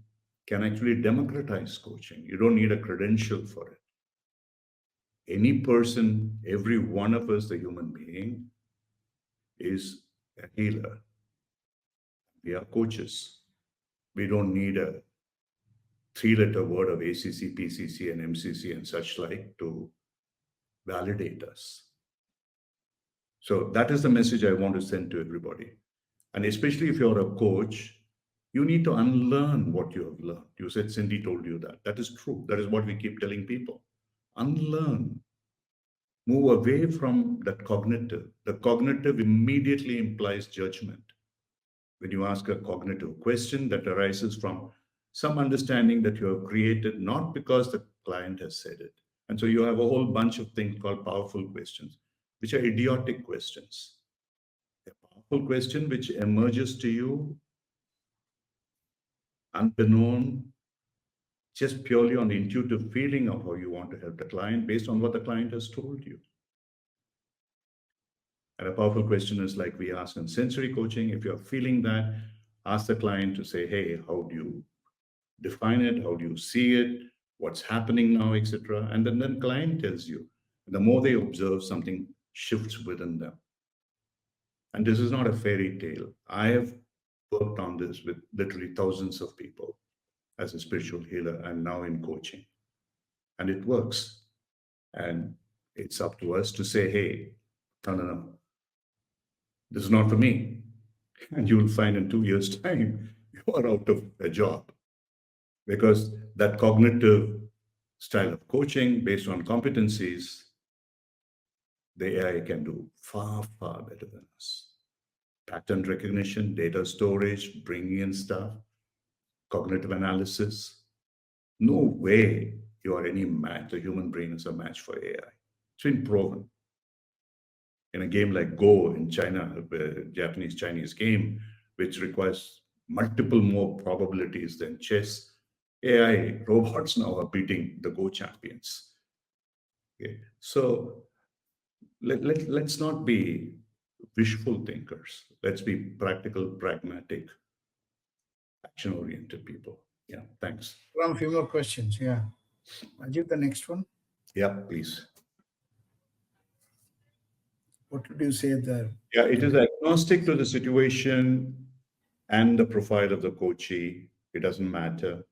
can actually democratize coaching. You don't need a credential for it. Any person, every one of us, the human being, is a healer. We are coaches. We don't need a 3-letter word of ACC, PCC, and MCC and such like to validate us. So that is the message I want to send to everybody. And especially if you're a coach, you need to unlearn what you have learned. You said Cindy told you that. That is true. That is what we keep telling people. Unlearn. Move away from that cognitive. The cognitive immediately implies judgment. When you ask a cognitive question that arises from some understanding that you have created, not because the client has said it. And so you have a whole bunch of things called powerful questions, which are idiotic questions. A powerful question which emerges to you unbeknown, just purely on the intuitive feeling of how you want to help the client based on what the client has told you. And a powerful question is like we ask in sensory coaching, if you're feeling that, ask the client to say, hey, how do you define it? How do you see it? What's happening now, etc. And then the client tells you. The more they observe, something shifts within them. And this is not a fairy tale. I have worked on this with literally thousands of people as a spiritual healer and now in coaching. And it works. And it's up to us to say, hey, No, no, no. This is not for me. And you will find in 2 years' time, you are out of a job because that cognitive style of coaching based on competencies, the AI can do far, far better than us. Pattern recognition, data storage, bringing in stuff, cognitive analysis. No way you are any match. The human brain is a match for AI. It's been proven. In a game like Go in China, a Japanese Chinese game, which requires multiple more probabilities than chess, AI robots now are beating the Go champions. Okay. So let's not be wishful thinkers. Let's be practical, pragmatic, action oriented people. Yeah, thanks. A few more questions. Yeah. Ajit, the next one. Yeah, please. What would you say there? Yeah, it is agnostic to the situation and the profile of the coachee. It doesn't matter,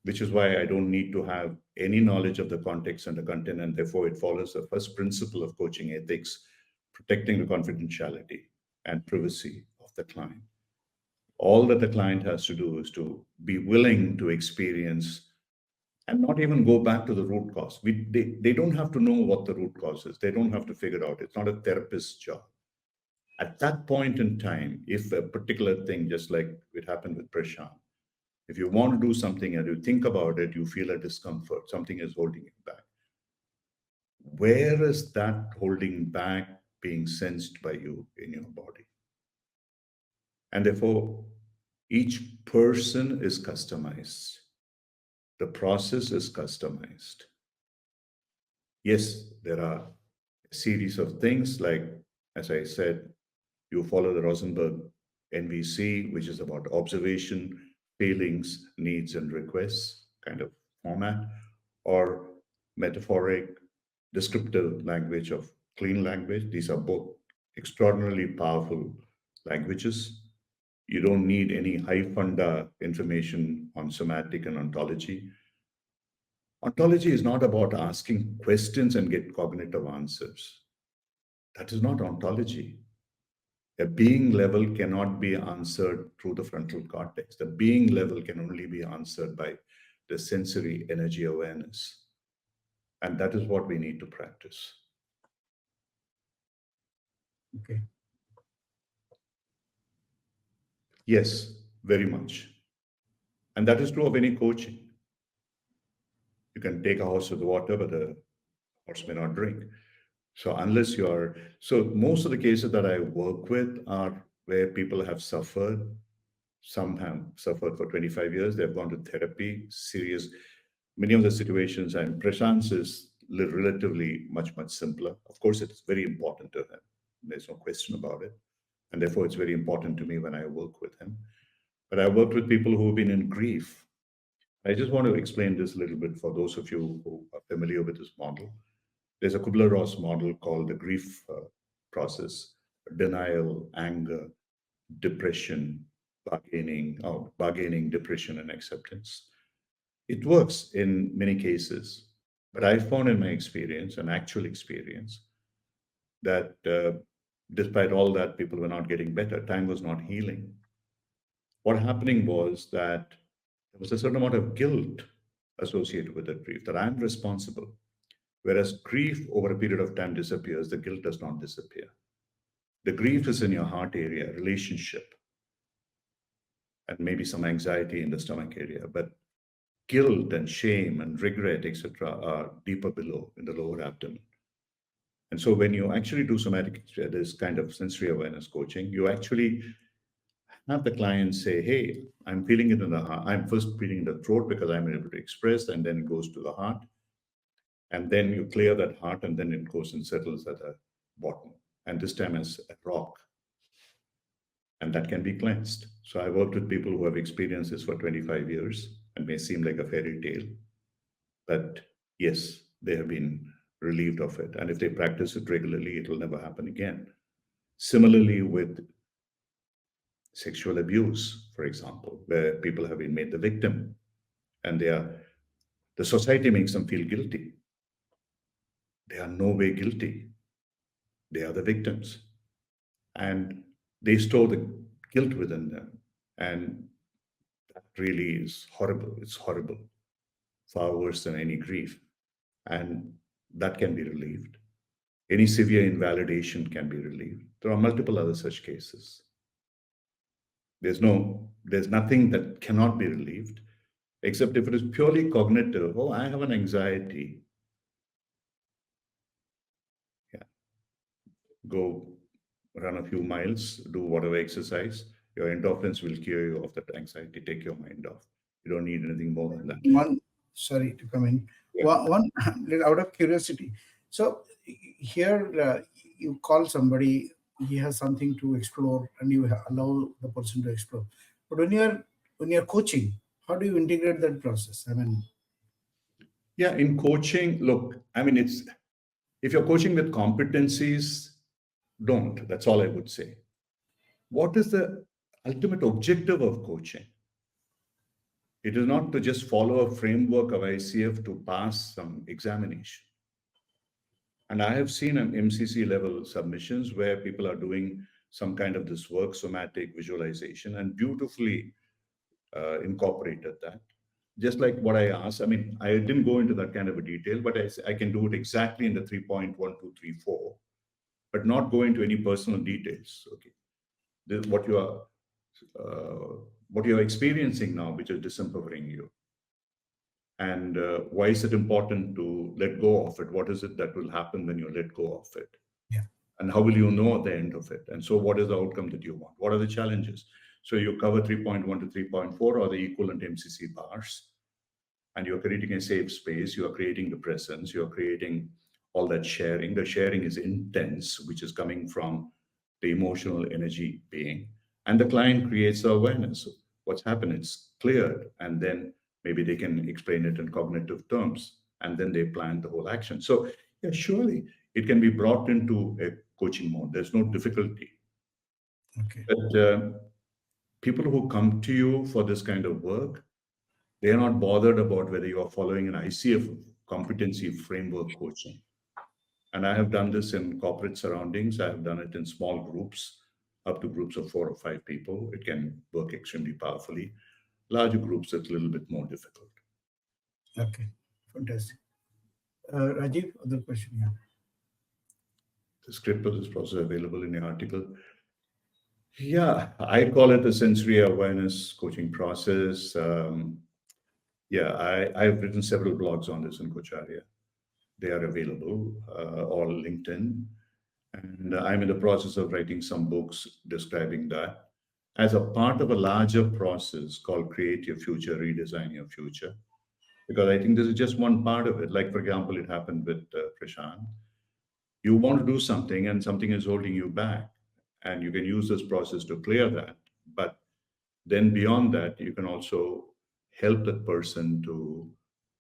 which is why I don't need to have any knowledge of the context and the content, and therefore it follows the first principle of coaching ethics, protecting the confidentiality and privacy of the client. All that the client has to do is to be willing to experience and not even go back to the root cause. They don't have to know what the root cause is. They don't have to figure out. It's not a therapist's job. At that point in time, if a particular thing, just like it happened with Prashant, if you want to do something and you think about it, you feel a discomfort, something is holding you back. Where is that holding back being sensed by you in your body? And therefore, each person is customized. The process is customized. Yes, there are a series of things like, as I said, you follow the Rosenberg NVC, which is about observation, feelings, needs, and requests kind of format, or metaphoric, descriptive language of clean language. These are both extraordinarily powerful languages. You don't need any high funda information on somatic and ontology. Ontology is not about asking questions and get cognitive answers. That is not ontology. A being level cannot be answered through the frontal cortex. The being level can only be answered by the sensory energy awareness. And that is what we need to practice. Okay. Yes, very much. And that is true of any coaching. You can take a horse to the water, but the horse may not drink. So unless you're, so most of the cases that I work with are where people have suffered. Some have suffered for 25 years. They've gone to therapy, serious. Many of the situations, and Prashant's is relatively much, much simpler. Of course, it's very important to him. There's no question about it. And therefore, it's very important to me when I work with him. But I worked with people who've been in grief. I just want to explain this a little bit for those of you who are familiar with this model. There's a Kubler-Ross model called the grief process: denial, anger, depression, bargaining, depression, and acceptance. It works in many cases, but I found in my experience, an actual experience, that despite all that, people were not getting better. Time was not healing. What happening was that there was a certain amount of guilt associated with that grief, that I'm responsible. Whereas grief over a period of time disappears, the guilt does not disappear. The grief is in your heart area, relationship, and maybe some anxiety in the stomach area, but guilt and shame and regret, etc., are deeper below in the lower abdomen. And so when you actually do somatic, this kind of sensory awareness coaching, you actually have the client say, hey, I'm feeling it in the heart. I'm first feeling in the throat because I'm able to express, and then it goes to the heart. And then you clear that heart, and then it goes and settles at the bottom. And this time as a rock. And that can be cleansed. So I worked with people who have experienced this for 25 years and may seem like a fairy tale. But yes, they have been relieved of it. And if they practice it regularly, it will never happen again. Similarly, with sexual abuse, for example, where people have been made the victim and the society makes them feel guilty. They are no way guilty. They are the victims. And they store the guilt within them. And that really is horrible. It's horrible, far worse than any grief. And that can be relieved. Any severe invalidation can be relieved. There are multiple other such cases. There's nothing that cannot be relieved, except if it is purely cognitive. Oh, I have an anxiety. Yeah. Go run a few miles, do whatever exercise. Your endorphins will cure you of that anxiety, take your mind off. You don't need anything more than that. One, sorry to come in. Yeah. One out of curiosity. So here you call somebody, he has something to explore, and you allow the person to explore. But when you're coaching, how do you integrate that process? I mean, Yeah, in coaching, look, I mean, it's if you're coaching with competencies, don't. That's all I would say. What is the ultimate objective of coaching? It is not to just follow a framework of ICF to pass some examination. And I have seen an MCC level submissions where people are doing some kind of this work, somatic visualization, and beautifully incorporated that. Just like what I asked, I mean, I didn't go into that kind of a detail, but I can do it exactly in the 3.1234, but not go into any personal details. Okay, this is what you are experiencing now, which is disempowering you, and why is it important to let go of it? What is it that will happen when you let go of it? yeah, And how will you know at the end of it? And so, what is the outcome that you want? What are the challenges? So, you cover 3.1 to 3.4 or the equivalent MCC bars, and you're creating a safe space. You are creating the presence. You are creating all that sharing. The sharing is intense, which is coming from the emotional energy being. And the client creates the awareness. What's happened? It's cleared. And then maybe they can explain it in cognitive terms. And then they plan the whole action. So, yeah, surely it can be brought into a coaching mode. There's no difficulty. okay, But people who come to you for this kind of work, they are not bothered about whether you are following an ICF competency framework coaching. And I have done this in corporate surroundings. I have done it in small groups, up to groups of 4 or 5 people. It can work extremely powerfully. Larger groups, it's a little bit more difficult. okay, fantastic. Rajiv, other question? Yeah. The script of this process available in the article. Yeah, I call it the sensory awareness coaching process. Yeah, I've written several blogs on this in Kocharya. They are available, all LinkedIn. And I'm in the process of writing some books describing that as a part of a larger process called Create Your Future, Redesign Your Future. Because I think this is just one part of it. Like, for example, it happened with Prashant. You want to do something and something is holding you back. And you can use this process to clear that. But then beyond that, you can also help that person to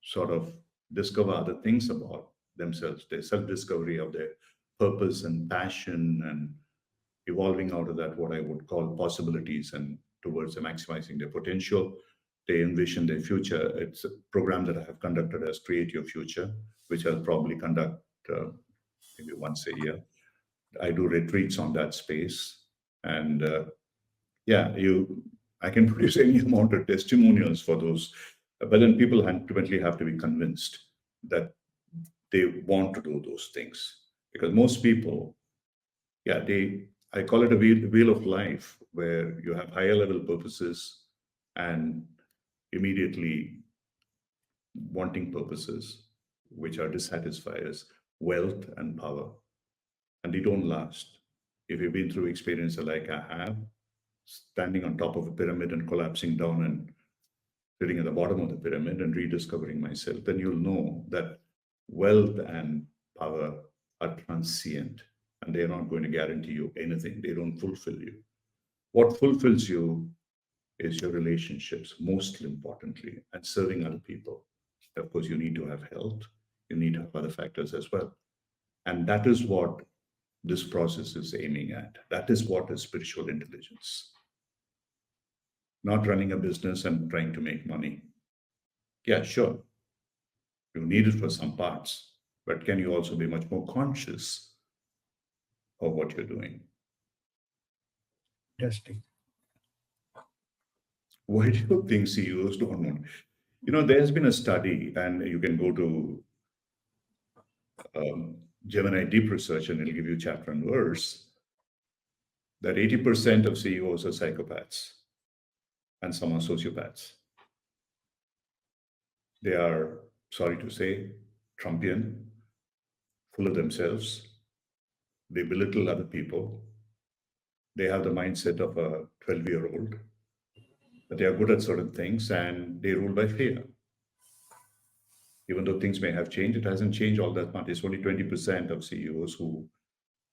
sort of discover other things about themselves, their self-discovery of their purpose and passion, and evolving out of that what I would call possibilities and towards maximizing their potential. They envision their future. It's a program that I have conducted as Create Your Future, which I'll probably conduct maybe once a year. I do retreats on that space, and yeah, I can produce any amount of testimonials for those, but then people ultimately have to be convinced that they want to do those things, because most people, yeah, I call it a wheel of life, where you have higher level purposes and immediately wanting purposes, which are dissatisfiers, wealth and power, and they don't last. If you've been through experience like I have, standing on top of a pyramid and collapsing down and sitting at the bottom of the pyramid and rediscovering myself, then you'll know that wealth and power are transient, and they're not going to guarantee you anything. They don't fulfill you. What fulfills you is your relationships, most importantly, and serving other people. Of course, you need to have health, you need to have other factors as well. And that is what this process is aiming at. That is what is spiritual intelligence. Not running a business and trying to make money. Yeah, sure. You need it for some parts, but can you also be much more conscious of what you're doing. Interesting. Why do you think CEOs don't want? There's been a study, and you can go to Gemini Deep Research, and it'll give you chapter and verse, that 80% of CEOs are psychopaths, and some are sociopaths. They are, sorry to say, Trumpian, full of themselves. They belittle other people. They have the mindset of a 12-year-old, but they are good at certain things and they rule by fear. Even though things may have changed, it hasn't changed all that much. It's only 20% of CEOs who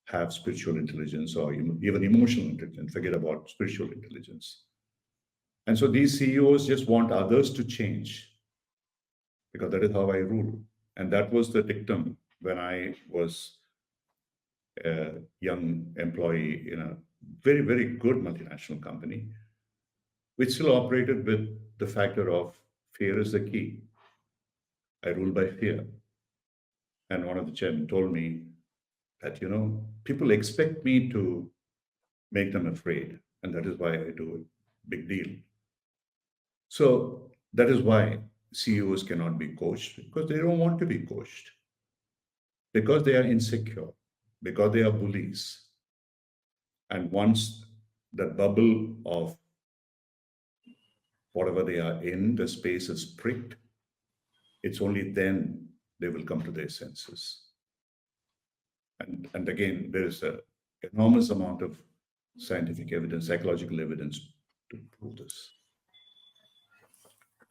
have spiritual intelligence or even emotional intelligence. Forget about spiritual intelligence. And so these CEOs just want others to change because that is how I rule. And that was the dictum when I was a young employee in a very, very good multinational company, which still operated with the factor of fear is the key. I rule by fear. And one of the chairmen told me that, people expect me to make them afraid. And that is why I do a big deal. So that is why CEOs cannot be coached, because they don't want to be coached, because they are insecure, because they are bullies. And once that bubble of whatever they are in, the space is pricked, it's only then they will come to their senses. And again, there is an enormous amount of scientific evidence, psychological evidence to prove this.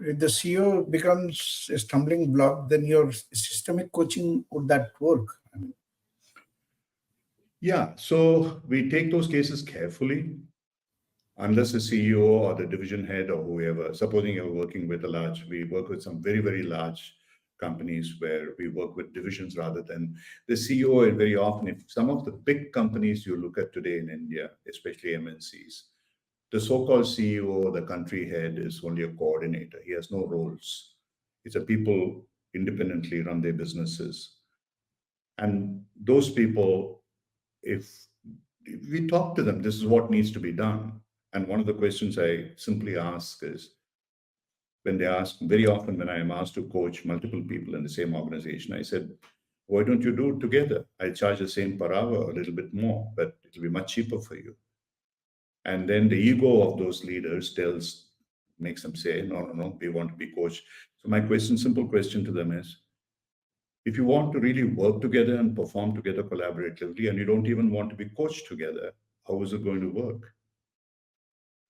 If the CEO becomes a stumbling block, then your systemic coaching, would that work? Yeah, so we take those cases carefully. Unless the CEO or the division head or whoever, supposing you're working with we work with some very, very large companies where we work with divisions rather than the CEO. And very often, if some of the big companies you look at today in India, especially MNCs, the so-called CEO or the country head is only a coordinator. He has no roles. It's a people independently run their businesses. And those people, if we talk to them, this is what needs to be done. And one of the questions I simply ask is, when they ask, very often when I am asked to coach multiple people in the same organization, I said, why don't you do it together? I charge the same per hour, a little bit more, but it'll be much cheaper for you. And then the ego of those leaders makes them say, no, we want to be coached. So my simple question to them is, if you want to really work together and perform together collaboratively, and you don't even want to be coached together, how is it going to work?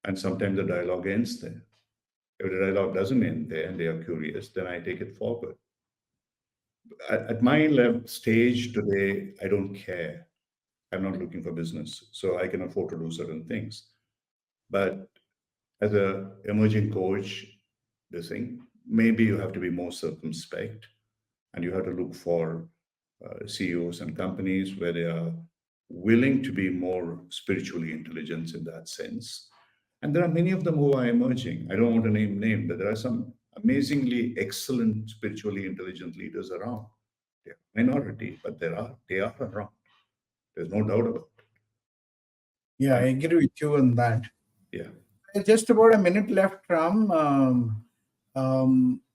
And sometimes the dialogue ends there. If the dialogue doesn't end there and they are curious, then I take it forward. At my stage today, I don't care. I'm not looking for business, so I can afford to do certain things. But as an emerging coach, maybe you have to be more circumspect, and you have to look for CEOs and companies where they are willing to be more spiritually intelligent in that sense. And there are many of them who are emerging. I don't want to name names, but there are some amazingly excellent spiritually intelligent leaders around. They're a minority, but they are around. There's no doubt about it. Yeah, I agree with you on that. Yeah. Just about a minute left, Ram.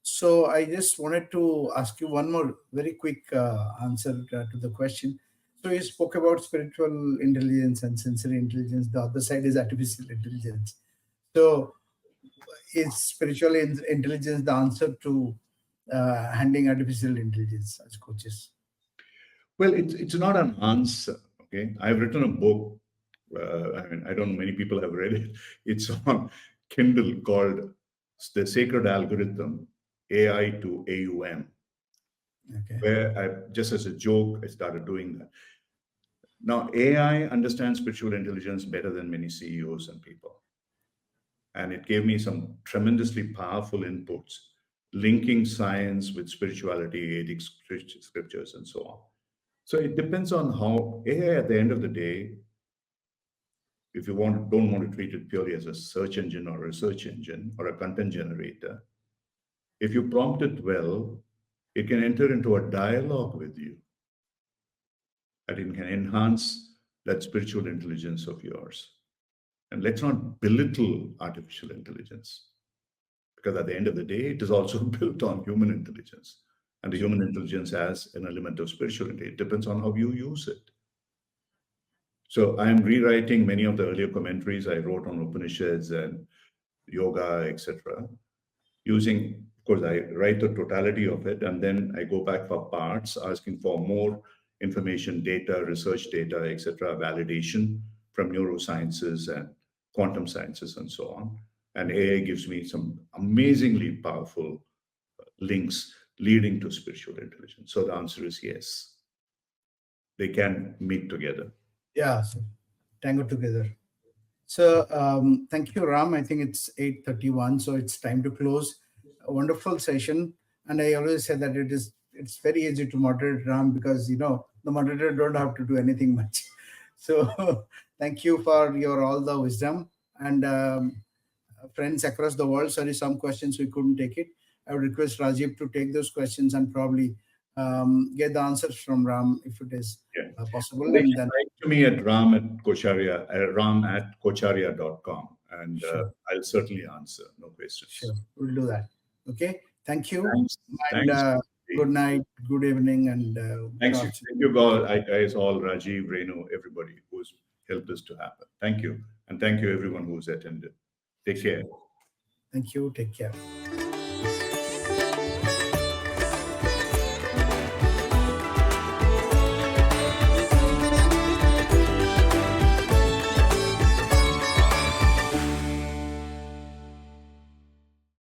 So I just wanted to ask you one more very quick answer to the question. So you spoke about spiritual intelligence and sensory intelligence. The other side is artificial intelligence. So is spiritual intelligence the answer to handling artificial intelligence as coaches? Well, it's not an answer. Okay, I've written a book. I don't know many people have read it. It's on Kindle called "The Sacred Algorithm: AI to AUM." Okay. Where just as a joke, I started doing that. Now, AI understands spiritual intelligence better than many CEOs and people. And it gave me some tremendously powerful inputs, linking science with spirituality, ethics, scriptures, and so on. So it depends on how AI, at the end of the day, if you don't want to treat it purely as a search engine or a research engine or a content generator, if you prompt it well, it can enter into a dialogue with you. And it can enhance that spiritual intelligence of yours. And let's not belittle artificial intelligence, because at the end of the day, it is also built on human intelligence. And the human intelligence has an element of spirituality. It depends on how you use it. So I'm rewriting many of the earlier commentaries I wrote on Upanishads and yoga, etc. Using, of course, I write the totality of it, and then I go back for parts, asking for more information, data, research data, etc., validation from neurosciences and quantum sciences and so on. And AI gives me some amazingly powerful links leading to spiritual intelligence. So the answer is yes. They can meet together. Yeah, so tango together. So thank you, Ram. I think it's 8:31, so it's time to close. A wonderful session, and I always say that it's very easy to moderate, Ram, because the moderator don't have to do anything much. So thank you for your all the wisdom, and friends across the world. Sorry, some questions we couldn't take it. I would request Rajiv to take those questions and probably get the answers from Ram if it is Yeah. possible, They and can then write to me at ram@kocharia.com, and sure. I'll certainly answer. No questions. Sure, we'll do that. Okay, thank you, Thanks. and Thanks. good night, good evening, and good Thanks. afternoon. Thank you, guys, all, Rajiv, Renu, everybody who's helped this to happen. Thank you. And thank you, everyone who's attended. Take care. Thank you. Take care.